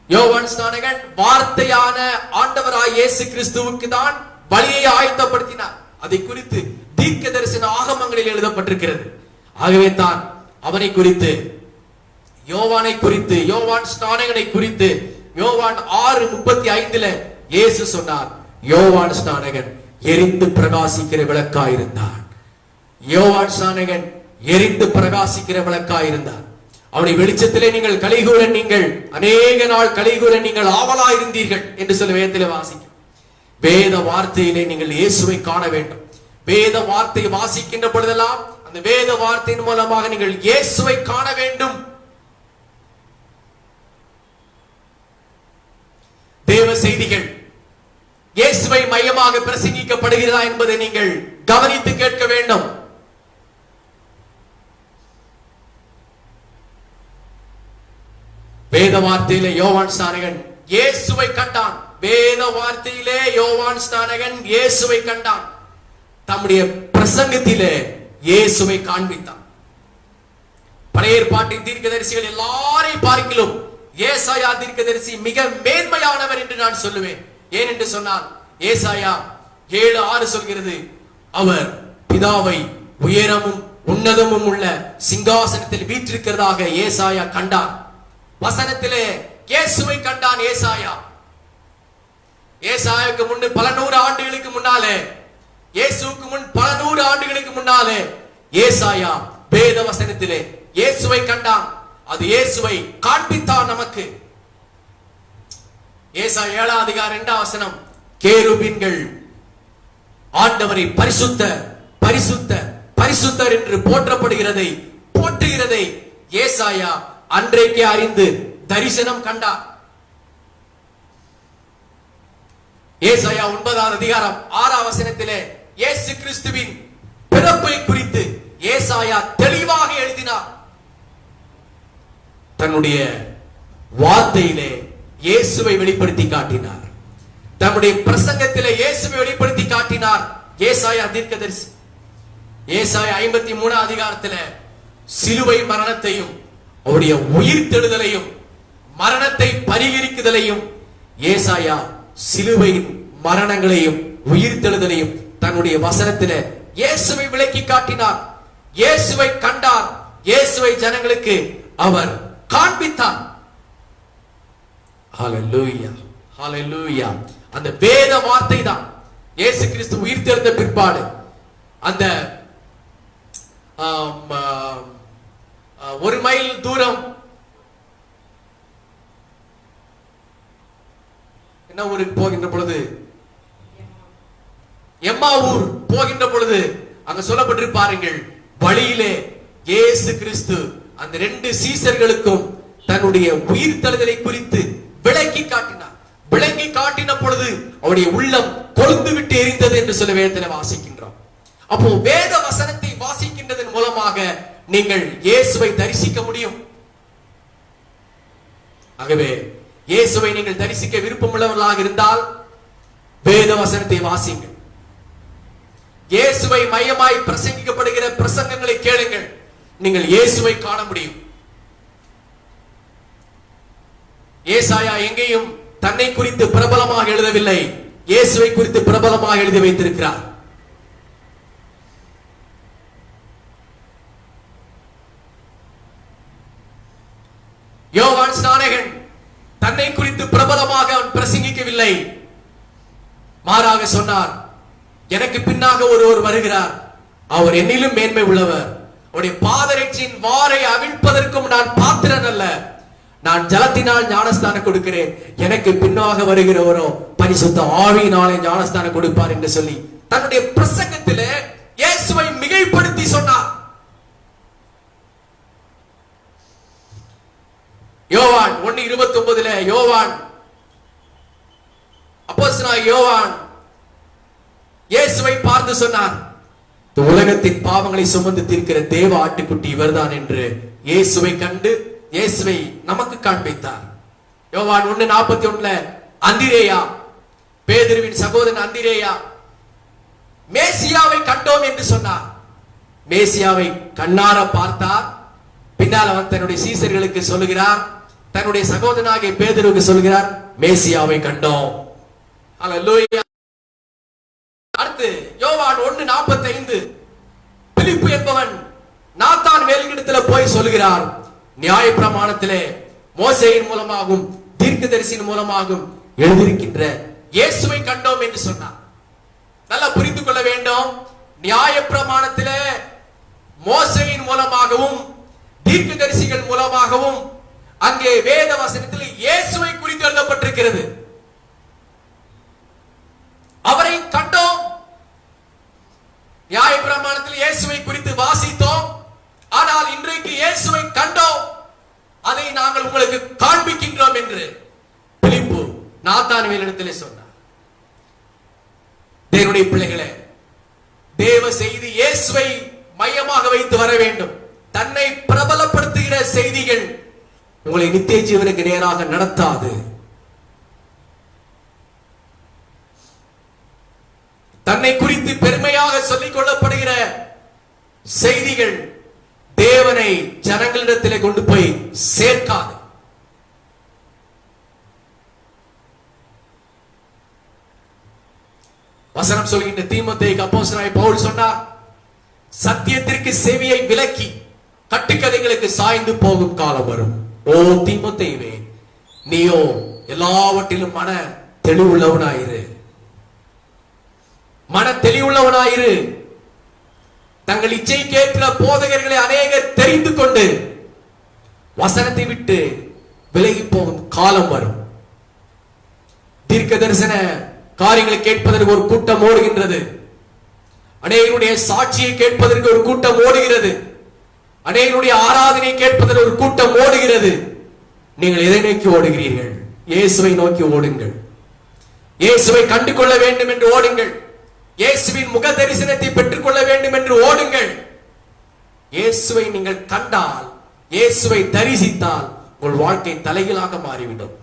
யோவான் ஸ்நானகன் வார்த்தையான ஆண்டவராய் இயேசு கிறிஸ்துவுக்கு தான் வழியை ஆயத்தப்படுத்தினார். அதை குறித்து தீர்க்க தரிசன ஆகமங்களில் எழுதப்பட்டிருக்கிறது. ஆகவே தான் அவனை குறித்து, யோவானை குறித்து, யோவான் ஸ்நானகனை குறித்து யோவான் 6:35 இயேசு சொன்னார், யோவான் ஸ்நானகன் எரிந்து பிரகாசிக்கிற விளக்காயிருந்தான். யோவான் ஸ்நானகன் எரிந்து பிரகாசிக்கிற விளக்காயிருந்தான். அவனுடைய வெளிச்சத்திலே நீங்கள் கலிகூர, நீங்கள் அநேக நாள் கலிகூர நீங்கள் ஆவலா இருந்தீர்கள் என்று சொல்ல வேதத்திலே வாசிக்கும். வேத வார்த்தையிலே நீங்கள் இயேசுவை காண வேண்டும். வேத வார்த்தையை வாசிக்கின்ற பொழுதெல்லாம் அந்த வேத வார்த்தையின் மூலமாக நீங்கள் இயேசுவை காண வேண்டும். தேவ செய்திகள் இயேசுவை மையமாக பிரசங்கிக்கப்படுகிறதா என்பதை நீங்கள் கவனித்து கேட்க வேண்டும். வேத வார்த்தையிலே யோவான் ஸ்நானகன் இயேசுவை கண்டான். வேத வார்த்தையிலே யோவான் ஸ்நானகன் இயேசுவை கண்டான். தம்முடைய பிரசங்கத்திலே இயேசுவை காண்பித்தான். பழைய ஏற்பாட்டின் தீர்க்கதரிசிகள் எல்லாரையும் பார்க்கிலும் ஏசாயா தீர்க்கதரிசி மிக மேன்மையானவர் என்று நான் சொல்லுவேன். ஏன் என்று சொன்னால் ஏசாயா 7:6 சொல்கிறது, அவர் பிதாவை உயரமும் உன்னதமும் உள்ள சிங்காசனத்தில் வீற்றிருக்கிறதாக ஏசாயா கண்டான். வசனத்திலே இயேசுவை கண்டான் ஏசாயா. ஏசாயாவுக்கு முன்பு பல நூறு ஆண்டுகளுக்கு முன்னாலே, இயேசுவுக்கு முன் பல நூறு ஆண்டுகளுக்கு முன்னாலே ஏசாயா வேத வசனத்திலே இயேசுவை கண்டான். அது இயேசுவை காண்பித்தான் நமக்கு. ஏசாயா 7:2 கேருபீன்கள் ஆண்டவரை பரிசுத்தர் பரிசுத்தர் பரிசுத்தர் என்று போற்றுகிறதை ஏசாயா அன்றைக்கே அறிந்து தரிசனம் கண்டார். ஏசாயா 9:6 இயேசு கிறிஸ்துவின் பிறப்பை குறித்து ஏசாயா தெளிவாக எழுதினார். தன்னுடைய வார்த்தையிலே இயேசுவை வெளிப்படுத்தி காட்டினார். தன்னுடைய பிரசங்கத்திலே இயேசுவை வெளிப்படுத்தி காட்டினார் ஏசாயா தீர்க்கதரிசி. ஏசாயா 53 சிலுவை மரணத்தையும் அவருடைய உயிர் தெழுதலையும் மரணத்தை பரிகரிக்குதலையும் ஏசாயா சிலுவையின் மரணங்களையும் உயிர் தெழுதலையும் தன்னுடைய வசனத்திலே இயேசுவை விளக்கி காட்டினார். இயேசுவை கண்டார். இயேசுவை ஜனங்களுக்கு அவர் காண்பித்தார். ஹல்லேலூயா, ஹல்லேலூயா. அந்த வேத வார்த்தை தான் இயேசு கிறிஸ்து உயிர் தெழுந்த பிற்பாடு அந்த 1 மைல் தூரம் என்ன ஊருக்கு போகின்ற பொழுது, எம்மாவூர் போகின்ற பொழுது அங்க சொல்லப்பட்டிருப்பாருங்கள், வழியிலே இயேசு கிறிஸ்து அந்த 2 சீசர்களுக்கும் தன்னுடைய உயிர் தழுதலை குறித்து விளக்கி காட்டினார். விளக்கி காட்டின பொழுது அவருடைய உள்ளம் கொழுந்து விட்டு எரிந்தது என்று சொல்ல வேதத்தில் வாசிக்கின்றோம். அப்போ வேத வசனத்தை வாசிக்கின்றதன் மூலமாக நீங்கள் இயேசுவை தரிசிக்க முடியும். ஆகவே இயேசுவை நீங்கள் தரிசிக்க விருப்பமுள்ளவர்களாக இருந்தால் வேத வசனத்தை வாசிங்கள். இயேசுவை மையமாய் பிரசங்கிக்கப்படுகிற பிரசங்கங்களை கேளுங்கள். நீங்கள் இயேசுவை காண முடியும். ஏசாயா எங்கேயும் தன்னை குறித்து பிரபலமாக எழுதவில்லை, இயேசுவை குறித்து பிரபலமாக எழுதி வைத்திருக்கிறார். யோவான் ஸ்நானகன் தன்னை குறித்து பிரபலமாக அவன் பிரசங்கிக்கவில்லை. மாறாக சொன்னார், எனக்கு பின்னாக ஒருவர் வருகிறார், அவர் என்னிலும் மேன்மை உள்ளவர், அவருடைய பாதரட்சியின் வாரை அவிழ்ப்பதற்கும் நான் பாத்திரன் அல்ல, நான் ஜலத்தினால் ஞானஸ்தானம் கொடுக்கிறேன், எனக்கு பின்னாக வருகிறவரோ பரிசுத்த ஆவியினாலே ஞானஸ்தானம் கொடுப்பார் என்று சொல்லி தன்னுடைய பிரசங்கத்திலே இயேசுவை மிகைப்படுத்தி சொன்னார். யோவான் 1:29 யோவான் அப்போஸ்தலனாகிய யோவான் இயேசுவை பார்த்து சொன்னார், உலகத்தின் பாவங்களை சுமந்து தீர்க்கிற தேவ ஆட்டுக்குட்டி இவர்தான் என்று இயேசுவை கண்டு இயேசுவை நமக்கு காண்பித்தார். யோவான் 1:41 அந்திரேயா, பேதுருவின் சகோதரன் அந்திரேயா, மேசியாவை கண்டோம் என்று சொன்னார். மேசியாவை கண்ணார பார்த்தார். பின்னால் அவன் தன்னுடைய சீசர்களுக்கு சொல்லுகிறார், தன்னுடைய சகோதரனாகிய பேதுருவுக்கு சொல்கிறார், மேசியாவை கண்டோம். அல்லேலூயா. அடுத்து யோவான் 1:45 பிலிப்பு என்பவன் நாத்தான் வேலினிடத்தில் போய் சொல்லுகிறார், நியாயப்பிரமாணத்திலே மோசேயின் மூலமாகவும் தீர்க்கதரிசியின் மூலமாகவும் எழுதியிருக்கின்ற இயேசுவை கண்டோம் என்று சொன்னார். நல்லா புரிந்து கொள்ள வேண்டும், நியாயப்பிரமாணத்திலே மோசேயின் மூலமாகவும் தீர்க்கதரிசிகள் மூலமாகவும் அங்கே வேத வசனத்தில் இயேசுவை குறித்து எழுதப்பட்டிருக்கிறது. அவரை கண்டோம், நியாயப்பிரமாணத்தில் இயேசுவை குறித்து வாசித்தோம். ஆனால் இன்றைக்கு இயேசுவை கண்டோம், அதை நாங்கள் உங்களுக்கு காண்பிக்கின்றோம் என்று பிலிப்பு நாத்தான்வேலிடத்திலே சொன்னார். தேவனுடைய பிள்ளைகளே, தேவ செய்தி இயேசுவை மையமாக வைத்து வர வேண்டும். தன்னை பிரபலப்படுத்துகிற செய்திகள் உங்களை நித்திய ஜீவனுக்கு நேராக நடத்தாது. தன்னை குறித்து பெருமையாக சொல்லிக் கொள்ளப்படுகிற செய்திகள் தேவனை ஜனங்களிடத்திலே கொண்டு போய் சேர்க்காது. வசனம் சொல்கின்ற தீமோத்தேயுக்கு அப்போஸ்தலனாகிய பவுல் சொன்னார், சத்தியத்திற்கு செவியை விலக்கி கட்டுக்கதைகளுக்கு சாய்ந்து போகும் காலம் வரும். ஓ தீமோத்தேயுவே, நீயோ எல்லாவற்றிலும் மன தெளிவுள்ளவனாயிரு, மன தெளிவுள்ளவனாயிரு. தங்கள் இச்சை கேட்கிற போதகர்களை அநேகர் தெரிந்து கொண்டு வசனத்தை விட்டு விலகி போகும் காலம் வரும். தீர்க்க தரிசன காரியங்களை கேட்பதற்கு ஒரு கூட்டம் ஓடுகின்றது. அநேகருடைய சாட்சியை கேட்பதற்கு ஒரு கூட்டம் ஓடுகிறது. அநேகருடைய ஆராதனை கேட்பதற்கு ஒரு கூட்டம் ஓடுகிறது. நீங்கள் எதை நோக்கி ஓடுகிறீர்கள்? இயேசுவை நோக்கி ஓடுங்கள். இயேசுவை கண்டு கொள்ள வேண்டும் என்று ஓடுங்கள். இயேசுவின் முக தரிசனத்தை பெற்றுக் கொள்ள வேண்டும் என்று ஓடுங்கள். இயேசுவை நீங்கள் கண்டால், இயேசுவை தரிசித்தால் உங்கள் வாழ்க்கை தலைகீழாக மாறிவிடும்.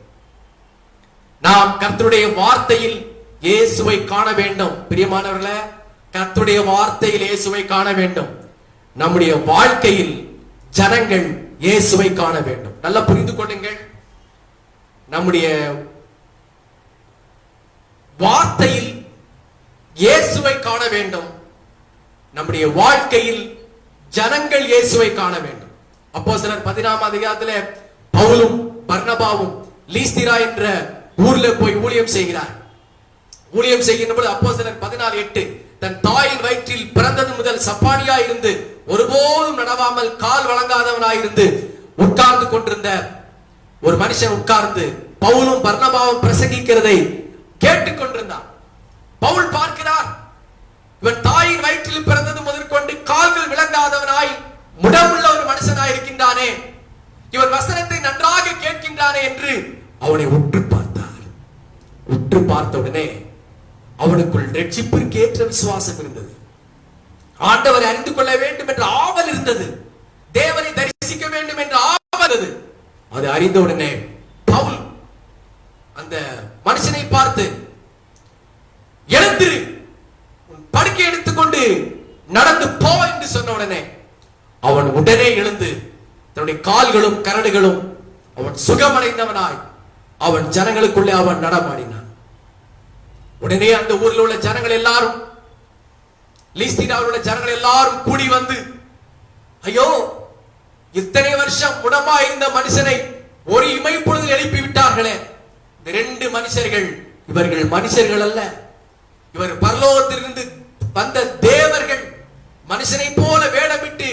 நாம் கர்த்தருடைய வார்த்தையில் இயேசுவை காண வேண்டும். பிரியமானவர்களே, கர்த்தருடைய வார்த்தையில் இயேசுவை காண வேண்டும். நம்முடைய வாழ்க்கையில் ஜனங்கள் இயேசுவை காண வேண்டும். நல்லா புரிந்து கொள்ளுங்கள். நம்முடைய வார்த்தையில் இயேசுவை காண வேண்டும். நம்முடைய வாழ்க்கையில் ஜனங்கள் இயேசுவை காண வேண்டும். அப்போஸ்தலர் 14ஆம் அதிகாரத்திலே பவுலும் பர்னபாவும் லீஸ்திரா என்ற ஊர்ல போய் ஊழியம் செய்கிறார். ஊழியம் செய்கின்ற போது அப்போஸ்தலர் 14:8 தன் தாயின் வயிற்றில் பிறந்தது முதல் சப்பானியா இருந்து ஒருபோதும் நடவாமல் கால் வழங்காதவனாயிருந்து உட்கார்ந்து கொண்டிருந்த ஒரு மனுஷன் உட்கார்ந்து பவுலும் பர்னபாவும் பிரசங்கிக்கிறதை கேட்டுக் கொண்டிருந்தான். பவுல் பார்க்கிறார், இவன் தாயின் வயிற்றில் பிறந்தது முதற்கொண்டு கால்கள் விளங்காதவனாய் முடமுள்ள ஒரு மனுஷனாய் இருக்கின்றானே, இவன் வசனத்தை நன்றாக கேட்கின்றானே என்று அவனை உற்று பார்த்தார். உற்று பார்த்த உடனே அவனுக்குள் ரட்சிப்பிற்கு ஏற்ற விசுவாசம் இருந்தது. ஆண்டவரை அறிந்து கொள்ள வேண்டும் என்ற ஆவல் இருந்தது. தேவனை தரிசிக்க வேண்டும் என்ற ஆவல் இருந்தது. அதை அறிந்த உடனே பவுல் அந்த மனுஷனை பார்த்து, எழுந்திரு, படுக்கை எடுத்துக்கொண்டு நடந்து போ என்று சொன்ன உடனே அவன் உடனே எழுந்து தன்னுடைய கால்களும் கரடுகளும் அவன் சுகமடைந்தவனாய் அவன் ஜனங்களுக்குள்ளே அவன் நடமாடினான். உடனே அந்த ஊரில் உள்ள ஜனங்கள் எல்லாரும், லீஸ்திராவில் உள்ள ஜனங்கள் எல்லாரும் கூடி வந்து, ஐயோ, இத்தனை வருஷம் முடமா இருந்த மனுஷனை ஒரு இமைப்பொழுதில் எழுப்பி விட்டார்களே. இந்த 2 மனுஷர்கள், இவர்கள் மனுஷர்கள் அல்ல, இவர் பரலோகத்திலிருந்து வந்த தேவர்கள், மனுஷனை போல வேடமிட்டு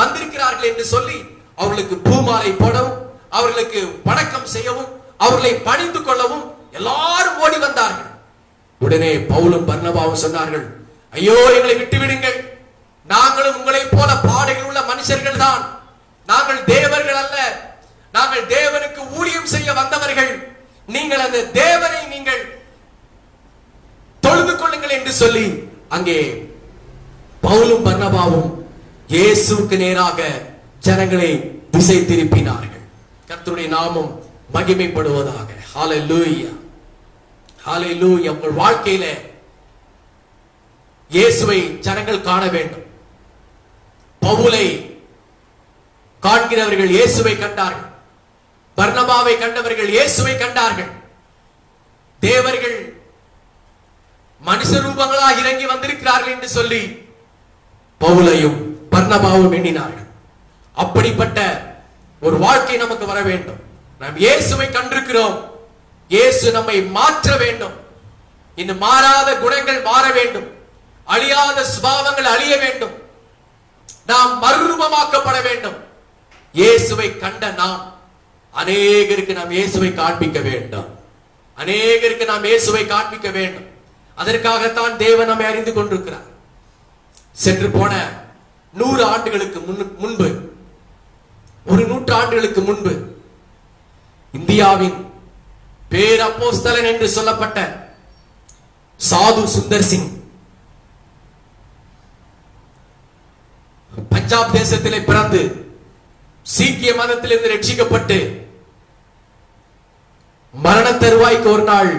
வந்திருக்கிறார்கள் என்று சொல்லி அவர்களுக்கு பூமாலை போடவும், அவர்களுக்கு வணக்கம் செய்யவும், அவர்களை பணிந்து கொள்ளவும் எல்லாரும் ஓடி வந்தார்கள். உடனே பவுலும் பர்னபாவும் சொன்னார்கள், ஐயோ எங்களை விட்டு விடுங்கள், நாங்களும் உங்களை போல பாடைகள் உள்ள மனுஷர்கள் தான், நாங்கள் தேவர்கள் அல்ல, நாங்கள் தேவனுக்கு ஊழியம் செய்ய வந்தவர்கள், நீங்கள் அந்த தேவனை நீங்கள் தொழுது கொள்ளுங்கள் என்று சொல்லி அங்கே பவுலும் பர்னபாவும் இயேசுவுக்கு நேராக ஜனங்களை திசை திருப்பினார்கள். கர்த்தருடைய நாமம் மகிமைப்படுவதாக. ஹல்லேலூயா, ஹல்லேலூயா. உங்கள் வாழ்க்கையில இயேசுவை ஜனங்கள் காண வேண்டும். பவுலை காண்கிறவர்கள் இயேசுவை கண்டார்கள், பர்னபாவை கண்டவர்கள் இயேசுவை கண்டார்கள். தேவர்கள் மனுஷ ரூபங்களாக இறங்கி வந்திருக்கிறார்கள் என்று சொல்லி பவுலையும் பர்னபாவும் எண்ணினார்கள். அப்படிப்பட்ட ஒரு வாழ்க்கை நமக்கு வர வேண்டும். நாம் இயேசுவை கண்டிருக்கிறோம், இயேசு நம்மை மாற்ற வேண்டும். இன்னும் மாறாத குணங்கள் மாற வேண்டும், அழியாத சுபாவங்கள் அழிய வேண்டும், நாம் மறுரூபமாக்கப்பட வேண்டும். இயேசுவை கண்ட நாம் அநேகருக்கு நாம் இயேசுவை காண்பிக்க வேண்டும், அநேகருக்கு நாம் இயேசுவை காண்பிக்க வேண்டும். அதற்காகத்தான் தேவன் நம்மை அறிந்து கொண்டிருக்கிறார். சென்று போன 100 ஆண்டுகளுக்கு முன்பு, ஒரு 100 ஆண்டுகளுக்கு முன்பு இந்தியாவின் பேரப்போஸ்தலன் என்று சொல்லப்பட்ட சாது சுந்தர் சிங் பஞ்சாப் தேசத்திலே பிறந்து சீக்கிய மதத்திலிருந்து ரட்சிக்கப்பட்டு மரண தருவாய்க்கு ஒரு நாள்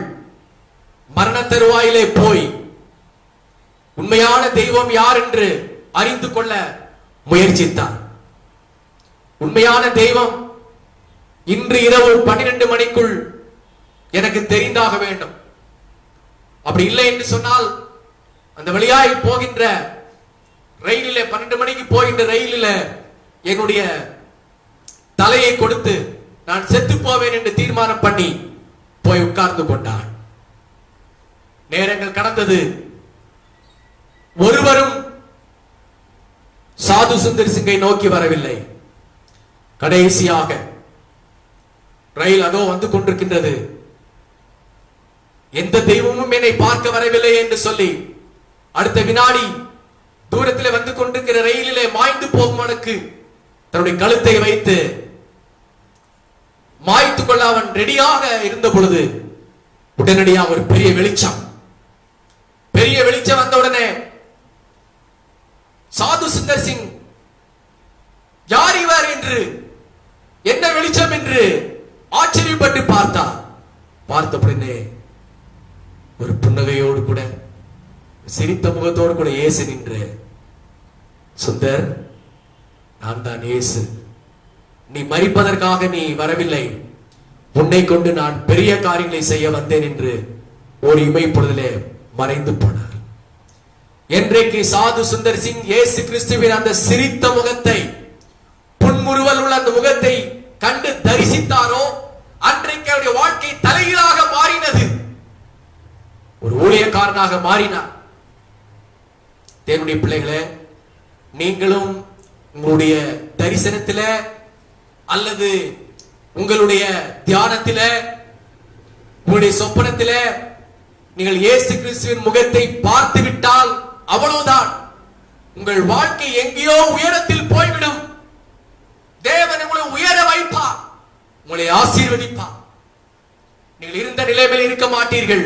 மரண தருவாயிலே போய் உண்மையான தெய்வம் யார் என்று அறிந்து கொள்ள முயற்சித்தார். உண்மையான தெய்வம் இன்று இரவு 12 மணிக்குள் எனக்கு தெரிந்தாக வேண்டும். அப்படி இல்லை என்று சொன்னால் அந்த வழியாய் போகின்ற ரயிலிலே 12 மணிக்கு போகின்ற ரயிலில் என்னுடைய தலையை கொடுத்து நான் செத்து போவேன் என்று தீர்மானம் பண்ணி போய் உட்கார்ந்து கொண்டான். நேரங்கள் கடந்தது, ஒருவரும் சாது சுந்தர் சிங்கை நோக்கி வரவில்லை. கடைசியாக ரயில் அதோ வந்து கொண்டிருக்கின்றது, எந்த தெய்வமும் என்னை பார்க்க வரவில்லை என்று சொல்லி அடுத்த வினாடி தூரத்தில் வந்து கொண்டிருக்கிற ரயிலிலே மாய்ந்து போகும் மனுக்கு தன்னுடைய கழுத்தை வைத்து மாய்த்துக் கொள்ள அவன் ரெடியாக இருந்த பொழுது உடனடியாக ஒரு பெரிய வெளிச்சம் வந்தவுடனே சாது சுந்தர் சிங் யார் இவர் என்று, என்ன வெளிச்சம் என்று ஆச்சரியப்பட்டு பார்த்தார். பார்த்தவுடனே ஒரு புன்னகையோடு கூட சிரித்த முகத்தோடு கூட இயேசு நின்று, சுந்தர், நான் தான் இயேசு, நீ மரிப்பதற்காக நீ வரவில்லை, உன்னை கொண்டு நான் பெரிய காரியங்களை செய்ய வந்தேன் என்று ஒரு இமைப்பொழுதிலே மறைந்து போனார். என்றைக்கு சாது சுந்தர் சிங் இயேசு கிறிஸ்துவின் அந்த சிரித்த முகத்தை, புன்முறுவல் உள்ள அந்த முகத்தை கண்டு தரிசித்தாரோ அன்றைக்கு அவருடைய வாழ்க்கை தலைகீழாக மாறினது. ஒரு ஊழியக்காரனாக மாறினார். தேவனுடைய பிள்ளைகளே, நீங்களும் உங்களுடைய தரிசனத்தில அல்லது உங்களுடைய தியானத்தில, உங்களுடைய சொப்பனத்தில நீங்கள் இயேசு கிறிஸ்துவின் முகத்தை பார்த்து விட்டால் அவ்வளவுதான், உங்கள் வாழ்க்கை எங்கேயோ உயரத்தில் போய்விடும். தேவன் உங்களை உயர வைப்பார், உங்களை ஆசீர்வதிப்பார். நீங்கள் இருந்த நிலைமையில் இருக்க மாட்டீர்கள்,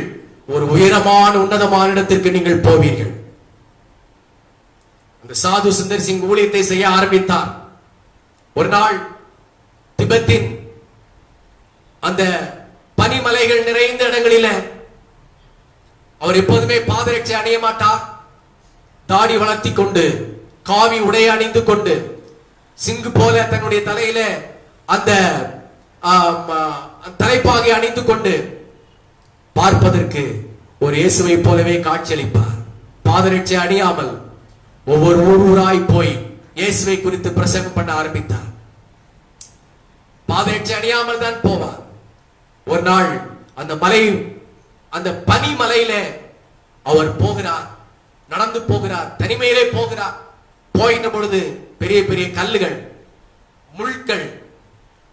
ஒரு உயரமான உன்னதமான இடத்திற்கு நீங்கள் போவீர்கள். அந்த சாது சுந்தர் சிங் ஊழியத்தை செய்ய ஆரம்பித்தார். ஒரு நாள் திபெத்தின் அந்த பனிமலைகள் நிறைந்த இடங்களில அவர் எப்போதுமே பாதரட்சை அணிய மாட்டார். தாடி வளர்த்தி கொண்டு, காவி உடை அணிந்து கொண்டு, சிங்கு போல தன்னுடைய தலையில அந்த தலைப்பாகை அணிந்து கொண்டு பார்ப்பதற்கு ஒரு இயேசுவை போலவே காட்சியளிப்பார். பாதரட்சை அணியாமல் ஒவ்வொரு ஊராய் போய் இயேசுவை குறித்து பிரசங்கம் பண்ண ஆரம்பித்தார். பாதரட்சை அணியாமல் தான் போவார். ஒரு நாள் அந்த மலை, அந்த பனி மலையில அவர் போகிறார், நடந்து போகிறார், தனிமையிலே போகிறார். போயின பொழுது பெரிய பெரிய கல்லுகள், முள்கள்,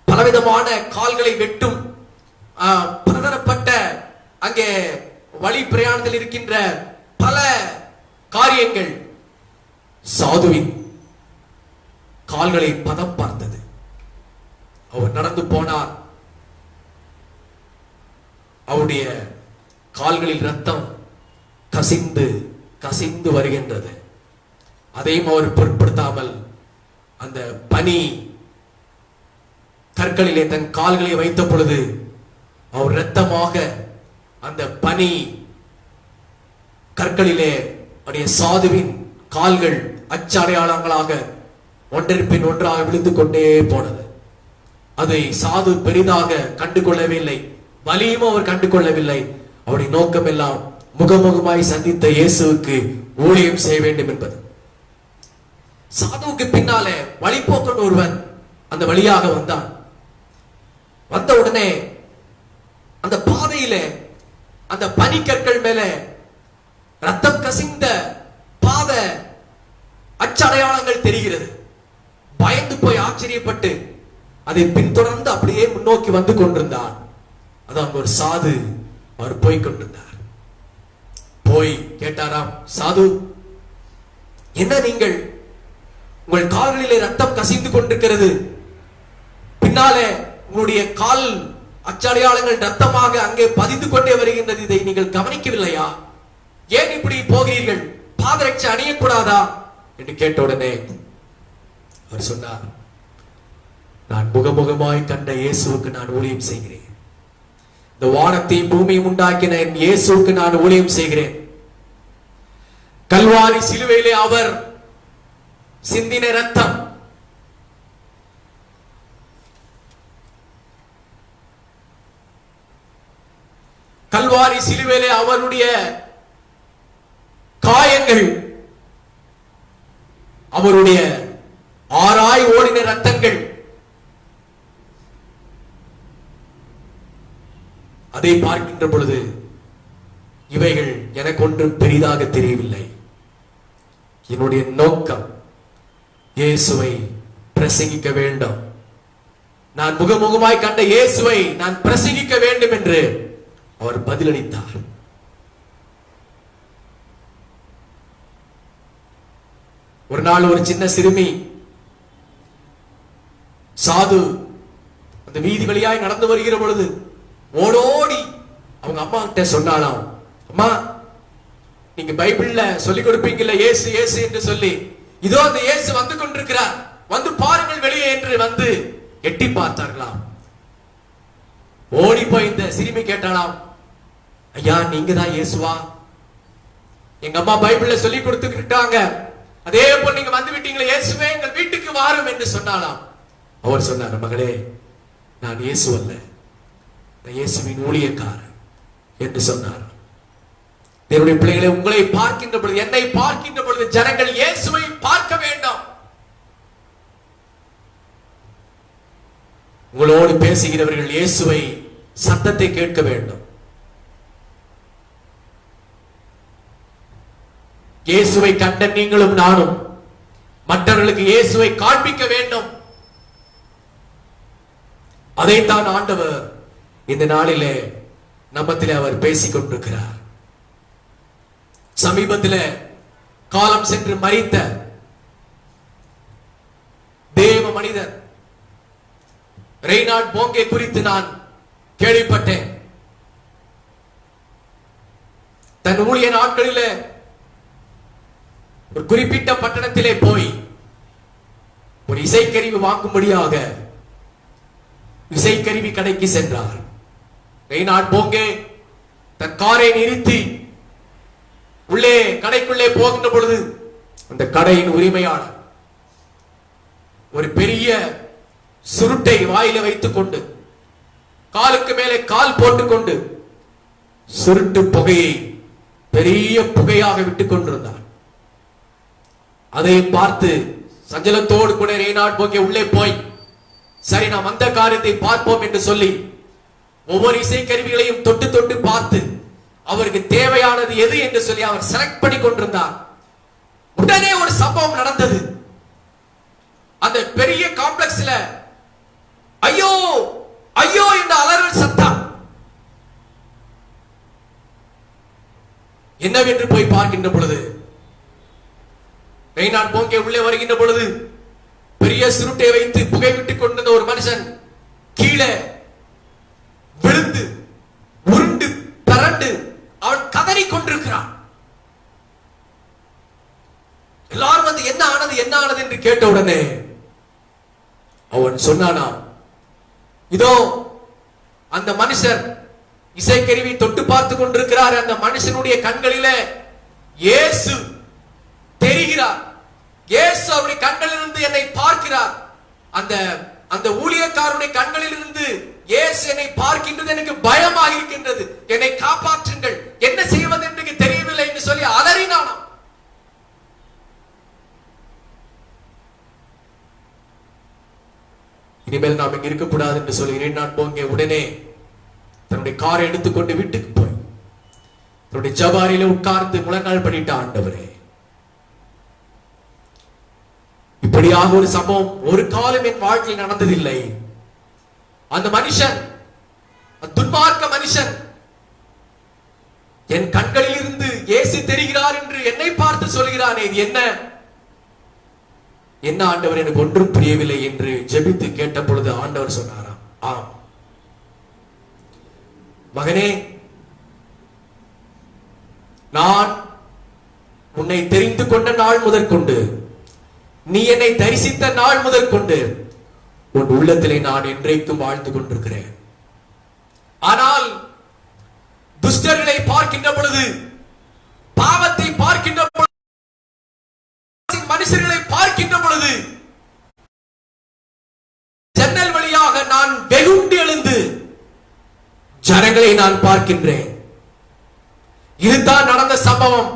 பலவிதமான கால்களை வெட்டும் பலதரப்பட்ட அங்கே வழி பிரயாணத்தில் இருக்கின்ற பல காரியங்கள் சாதுவின் கால்களை பதம் பார்த்தது. அவர் நடந்து போனார். அவருடைய கால்களில் ரத்தம் கசிந்து கசிந்து வருகின்றது. அதையும் அவர் பொருட்படுத்தாமல் அந்த பனி கற்களிலே தன் கால்களை வைத்த பொழுது அவர் இரத்தமாக அந்த பனி கற்களிலே அவருடைய சாதுவின் கால்கள் அச்சடையாளங்களாக ஒன்றன் பின் ஒன்றாக விழுந்து கொண்டே போனது. அதை சாது பெரிதாக கண்டுகொள்ளவில்லை, வலியும் அவர் கண்டுகொள்ளவில்லை. அவருடைய நோக்கம் எல்லாம் முகமுகமாய் சந்தித்த இயேசுவுக்கு ஊழியம் செய்ய வேண்டும் என்பது. சாதுவுக்கு பின்னாலே வழிபோக்கன் ஒருவன் அந்த வழியாக வந்தான். வந்த உடனே அந்த பாதையிலே அந்த பனிக்கற்கள் மேல ரத்தம் கசிந்த பாத அச்சடையாளங்கள் தெரிகிறது. பயந்து போய் ஆச்சரியப்பட்டு அதை பின்தொடர்ந்து அப்படியே முன்னோக்கி வந்து கொண்டிருந்தான். அதான் ஒரு சாது அவர் போய் கொண்டிருந்தார். போய் கேட்டாராம், சாது, என்ன நீங்கள், உங்கள் கால்களிலே ரத்தம் கசிந்து கொண்டிருக்கிறது, பின்னாலே உங்களுடைய கால் அச்சடையாளங்கள் ரத்தமாக அங்கே பதிந்து கொண்டே வருகின்றது, இதை நீங்கள் கவனிக்கவில்லையா? ஏன் இப்படி போகிறீர்கள்? பாதரட்சை அணியக்கூடாதா என்று கேட்ட உடனே அவர் சொன்னார், நான் முகமுகமாய் கண்ட இயேசுவுக்கு நான் ஊழியம் செய்கிறேன். இந்த வானத்தையும் பூமியும் உண்டாக்கின என் இயேசுவுக்கு நான் ஊழியம் செய்கிறேன். கல்வாரி சிலுவையிலே அவர் சிந்தின ரத்தம், கல்வாரி சிலுவையிலே அவருடைய காயங்கள், அவருடைய ஆராய் ஓடின ரத்தங்கள், அதை பார்க்கின்ற பொழுது இவைகள் எனக்கு ஒன்றும் பெரிதாக தெரியவில்லை. என்னுடைய நோக்கம் இயேசுவை பிரசங்கிக்க வேண்டும். நான் முகமுகமாய் கண்ட இயேசுவை நான் பிரசங்கிக்க வேண்டும் என்று அவர் பதிலளித்தார். ஒரு நாள் ஒரு சின்ன சிறுமி சாது அந்த வீதி வழியாய் நடந்து வருகிற பொழுது ஓடோடி அவங்க அம்மா கிட்ட சொன்னாலாம், அம்மா, நீங்க பைபிள்ல சொல்லி கொடுப்பீங்கல்ல இயேசு இயேசு என்று சொல்லி, இதோ அந்த இயேசு வந்து கொண்டிருக்கிறார், வந்து பாருங்கள் வெளியே என்று வந்து எட்டி பார்த்தார்களாம். ஓடி போய் இந்த சிறுமி கேட்டாலாம், ஐயா, நீங்க தான் இயேசுவா? எங்க அம்மா பைபிள்ல சொல்லி கொடுத்துக்கிட்டாங்க, அதே போல் நீங்க வந்து விட்டீங்களே, இயேசுவே எங்கள் வீட்டுக்கு வாரும் என்று சொன்னாலாம். அவர் சொன்னார், மகளே, நான் இயேசு அல்ல, இயேசுவின் ஊழியக்காரன் என்று சொன்னார். தேவனுடைய பிள்ளைகளை, உங்களை பார்க்கின்ற பொழுது, என்னை பார்க்கின்ற பொழுது ஜனங்கள் இயேசுவை பார்க்க வேண்டும். உங்களோடு பேசுகிறவர்கள் இயேசுவை சத்தத்தை கேட்க வேண்டும். இயேசுவை கண்ட நீங்களும் நானும் மற்றவர்களுக்கு இயேசுவை காண்பிக்க வேண்டும். அதைத்தான் ஆண்டவர் இந்த நாளிலே நம்மத்திலே அவர் பேசிக் கொண்டிருக்கிறார். சமீபத்தில் காலம் சென்று மரித்த தேவ மனிதர் ரெய்னார்ட் போங்கே குறித்து நான் கேள்விப்பட்டேன். தன் ஊழிய நாட்களிலே ஒரு குறிப்பிட்ட பட்டணத்திலே போய் ஒரு இசைக்கருவி வாங்கும்படியாக இசைக்கருவி கடைக்கு சென்றார். ரெய்னார்ட் போங்கே தன் காரை நிறுத்தி உள்ளே கடைக்குள்ளே போகின்ற பொழுது அந்த கடையின் உரிமையாளர் ஒரு பெரிய சுருட்டை வாயில வைத்துக் கொண்டு காலுக்கு மேலே கால் போட்டுக்கொண்டு சுருட்டு புகையை பெரிய புகையாக விட்டுக் கொண்டிருந்தார். அதை பார்த்து சஞ்சலத்தோடு கூட ரெய்னார்ட் போங்கே உள்ளே போய் சரி நாம் அந்த காரியத்தை பார்ப்போம் என்று சொல்லி ஒவ்வொரு இசைக்கருவிகளையும் தொட்டு தொட்டு பார்த்து அவருக்கு தேவையானது எது என்று சொல்லி அவர் செலக்ட் பண்ணி கொண்டிருந்தார். உடனே ஒரு சம்பவம் நடந்தது. அந்த பெரிய காம்ப்ளெக்ஸ்ல ஐயோ ஐயோ என்ற அலறல் சத்தம். என்னவென்று போய் பார்க்கின்ற பொழுது ரெய்னார்ட் போங்கே உள்ளே வருகின்ற பொழுது பெரிய சுருட்டை வைத்து புகை விட்டுக் கொண்டிருந்த ஒரு மனுஷன் கீழே விழுந்து உருண்டு பரண்டு அவன் கதறிக் கொண்டிருக்கிறான். எல்லாரும் வந்து என்ன ஆனது என்று கேட்ட உடனே அவன் சொன்னானா, இதோ அந்த மனுஷர் இசைக்கருவி தொட்டு பார்த்து கொண்டிருக்கிறார். அந்த மனுஷனுடைய கண்களிலே இயேசு தெரிகிறார். இயேசு அவருடைய கண்களிலிருந்து என்னை பார்க்கிறார். அந்த ஊழியக்காரருடைய கண்களிலிருந்து இயேசு என்னை பார்க்கின்றது. எனக்கு பயமாக இருக்கின்றது. என்னை காப்பாற்றுங்கள், என்ன செய்வது என்று தெரியவில்லை என்று சொல்லி அலறினானாம். இனிமேல் நாம் இங்க இருக்கக்கூடாது என்று சொல்லி நான் போங்க உடனே தன்னுடைய காரை எடுத்துக்கொண்டு வீட்டுக்கு போய் தன்னுடைய ஜபாரில உட்கார்ந்து முழங்கால் பண்ணிட்ட, ஆண்டவரே, இப்படியாக ஒரு சம்பவம் ஒரு காலம் என் வாழ்க்கையில் நடந்ததில்லை. அந்த மனுஷன், துன்மார்க்க மனுஷன், என் கண்களில் இருந்து இயேசு தெரிகிறார் என்று என்னை பார்த்து சொல்கிறானே, இது என்ன என்ன ஆண்டவர், எனக்கு ஒன்றும் புரியவில்லை என்று ஜெபித்து கேட்ட பொழுது ஆண்டவர் சொன்னாராம், ஆம் மகனே, நான் உன்னை தெரிந்து கொண்ட நாள் முதற்கொண்டு, நீ என்னை தரிசித்த நாள் முதற்கொண்டு உன் உள்ளத்திலே நான் என்றைக்கும் வாழ்ந்து கொண்டிருக்கிறேன். ஆனால் துஷ்டர்களை பார்க்கின்ற பொழுது, பாவத்தை பார்க்கின்ற பொழுது, மனுஷர்களை பார்க்கின்ற பொழுது ஜன்னல் வழியாக நான் வெகுண்டு எழுந்து ஜனங்களை நான் பார்க்கின்றேன். இதுதான் நடந்த சம்பவம்.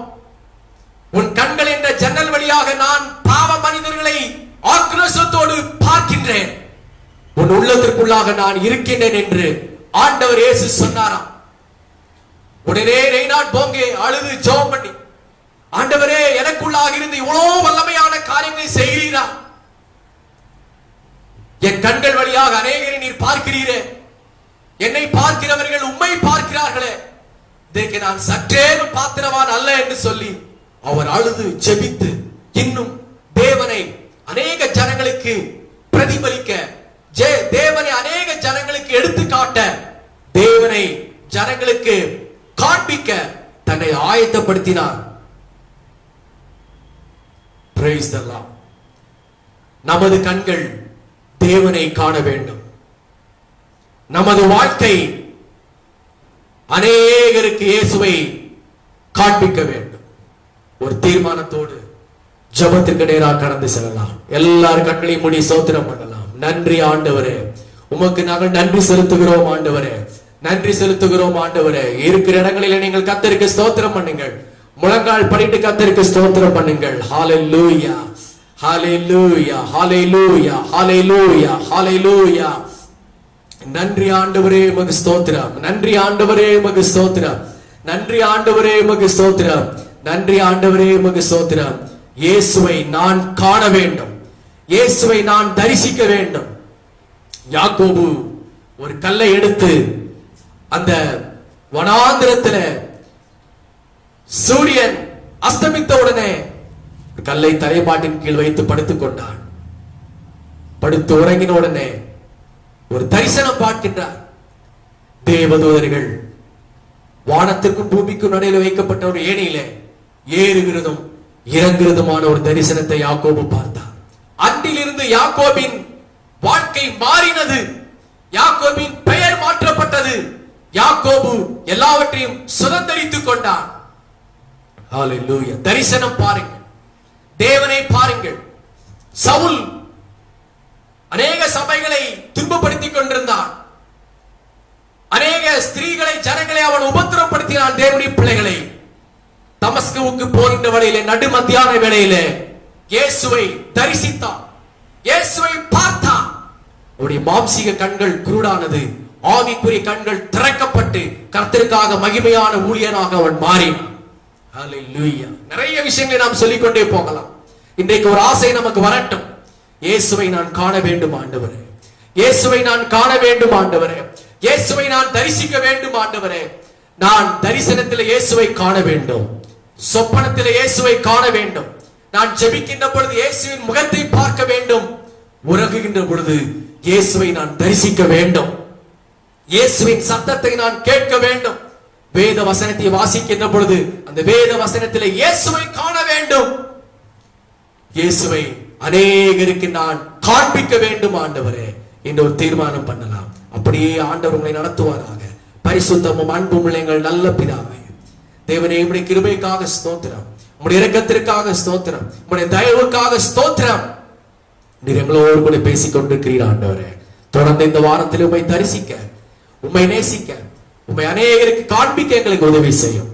உன் கண்கள் என்ற ஜன்னல் வழியாக நான் பாவ மனிதர்களை ஆக்ரோஷத்தோடு பார்க்கின்றேன். உன் உள்ளத்திற்குள்ளாக நான் இருக்கின்றேன் என்று ஆண்டவர் இயேசு சொன்னாராம். உடனே ரெய்னார்ட் போங்கே அழுது ஜெபம் பண்ணி, ஆண்டவரே, எனக்குள்ளாக இருந்து இவ்வளவு வல்லமையான காரியங்களை செய்கிறீரா? என் கண்கள் வழியாக அநேகரை நீர் பார்க்கிறீரே, என்னை பார்க்கிறவர்கள் உம்மை பார்க்கிறார்களே, இதற்கு நான் சற்றேனும் பாத்திரவான் அல்ல என்று சொல்லி அவர் அழுது ஜெபித்து இன்னும் தேவனை அநேக ஜனங்களுக்கு பிரதிபலிக்க, தேவனை அநேக ஜனங்களுக்கு எடுத்துக்காட்ட, தேவனை ஜனங்களுக்கு காண்பிக்க தன்னை ஆயத்தப்படுத்தினார். Praise the Lord. நமது கண்கள் தேவனை காண வேண்டும். நமது வாழ்க்கை அநேகருக்கு இயேசுவை காண்பிக்க வேண்டும். ஒரு தீர்மானத்தோடு ஜெபத்திற்கு நேராக கடந்து செல்லலாம். எல்லார் கண்களையும் மூடி ஸ்தோத்திரம் பண்ணலாம். நன்றி ஆண்டவரே, உமக்கு நாங்கள் நன்றி செலுத்துகிறோம் ஆண்டவரே, நன்றி செலுத்துகிறோம் ஆண்டவரே. இருக்கிற இடங்களில் நீங்கள் கர்த்தருக்கு ஸ்தோத்திரம் பண்ணுங்கள். முழங்கால் படிட்டு கர்த்தருக்கு ஸ்தோத்திரம் பண்ணுங்கள். ஹalleluya, ஹalleluya, ஹalleluya, ஹalleluya, ஹalleluya. நன்றி ஆண்டவரே, உமக்கு ஸ்தோத்திரம். நன்றி ஆண்டவரே, உமக்கு ஸ்தோத்திரம். நன்றி ஆண்டவரே, உமக்கு ஸ்தோத்திரம். நன்றி ஆண்டவரே, உமக்கு ஸ்தோத்திரம். இயேசுவை நான் காண வேண்டும், இயேசுவை நான் தரிசிக்க வேண்டும். யாக்கோபு ஒரு கல்லை எடுத்து அந்த வனாந்திரத்தில் சூரியன் அஸ்தமித்த உடனே கல்லை தலைமாட்டின் கீழ் வைத்து படுத்துக் கொண்டான். படுத்து உறங்கின உடனே ஒரு தரிசனம் பார்க்கின்றார். தேவதூதர்கள் வானத்திற்கும் பூமிக்கும் நடுவில் வைக்கப்பட்ட ஒரு ஏணியில ஏறுகிறதும் இறங்குறதுமான ஒரு தரிசனத்தை யாக்கோபு பார்த்தார். அன்றிலிருந்து யாக்கோபின் வாழ்க்கை மாறினது. யாக்கோபின் பெயர் மாற்றப்பட்டது. யாக்கோபு எல்லாவற்றையும் சுதந்தரித்துக் கொண்டான். ஹalleluya. தரிசனம் பாருங்கள், தேவனை பாருங்கள். சவுல் அநேக சபைகளை துன்பப்படுத்திக் கொண்டிருந்தான். அநேக ஸ்திரீகளை, ஜனங்களை அவன் உபத்திரப்படுத்தினான். தேவனுடைய பிள்ளைகளை தமஸ்குவுக்கு போகின்ற வழியிலே, நடு மத்தியான வேளையிலே இயேசுவை தரிசித்தான், இயேசுவை பார்த்தான். அவருடைய மாம்சீக கண்கள் குருடானது, ஆவிக்குரிய கண்கள் திறக்கப்பட்டு கர்த்தருக்காக மகிமையான ஊழியனாக அவன் மாறினான். ஹல்லேலூயா. நிறைய விஷயங்களை நாம் சொல்லிக்கொண்டே போகலாம். இன்றைக்கு ஒரு ஆசை நமக்கு வரட்டும். இயேசுவை நான் காண வேண்டும் ஆண்டவரே, இயேசுவை நான் காண வேண்டும் ஆண்டவரே, இயேசுவை நான் தரிசிக்க வேண்டும் ஆண்டவரே. நான் தரிசனத்தில் இயேசுவை காண வேண்டும், சொப்பனத்தில் இயேசுவை காண வேண்டும். நான் ஜெபிக்கின்ற பொழுது இயேசுவின் முகத்தை பார்க்க வேண்டும், உறங்குகின்ற பொழுது இயேசுவை நான் தரிசிக்க வேண்டும், இயேசுவின் சத்தத்தை நான் கேட்க வேண்டும். வேத வசனத்தை வாசிக்கின்ற பொழுது அந்த வேத வசனத்தில் இயேசுவை காண வேண்டும். இயேசுவை அநேகருக்கு நான் காண்பிக்க வேண்டும் ஆண்டவரே என்று ஒரு தீர்மானம் பண்ணலாம். அப்படியே ஆண்டவர் உங்களை நடத்துவாராக. பரிசுத்தமும் அன்பும் உள்ள எங்கள் நல்ல பிதாவே, தேவனே, உம்முடைய கிருபைக்காக ஸ்தோத்திரம், உம்முடைய இரக்கத்திற்காக ஸ்தோத்திரம், உம்முடைய தயவுக்காக ஸ்தோத்திரம். நீர் எங்களோடு கூட பேசிக் கொண்டிருக்கிறீர் ஆண்டவரே. தொடர்ந்து இந்த வாரத்தில் உம்மை தரிசிக்க, உம்மை நேசிக்க, உம்மை அநேகருக்கு காண்பிக்க எங்களுக்கு உதவி செய்யும்.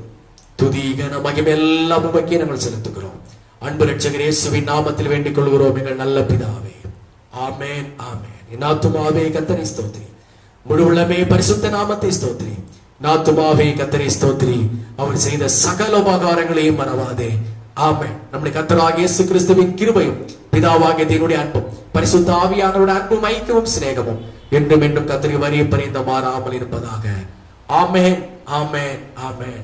துதி கன மகிமை எல்லாம் உமக்கே நாங்கள் செலுத்துகிறோம். அன்பு இரட்சகர் இயேசுவின் நாமத்தில் வேண்டிக் கொள்கிறோம் எங்கள் நல்ல பிதாவே. ஆமென், ஆமென். என் ஆத்துமாவே கர்த்தரை ஸ்தோத்திரி, முழு உள்ளமே பரிசுத்த நாமத்தை ஸ்தோத்திரி. ஆத்துமாவே கர்த்தரை ஸ்தோத்திரி, அவர் செய்த சகல உபகாரங்களையும் மறவாதே. ஆமென். நம்முடைய கர்த்தராகிய இயேசு கிறிஸ்துவின் கிருபையும் பிதாவாகிய தேவனுடைய அன்பும் பரிசுத்த ஆவியானவருடைய அன்பும் ஐக்கியமும் சிநேகமும் என்றும் என்றும் கர்த்தரை வரிய பரிந்து மாறாமல் இருப்பதாக. ஆமென், ஆமென், ஆமென்.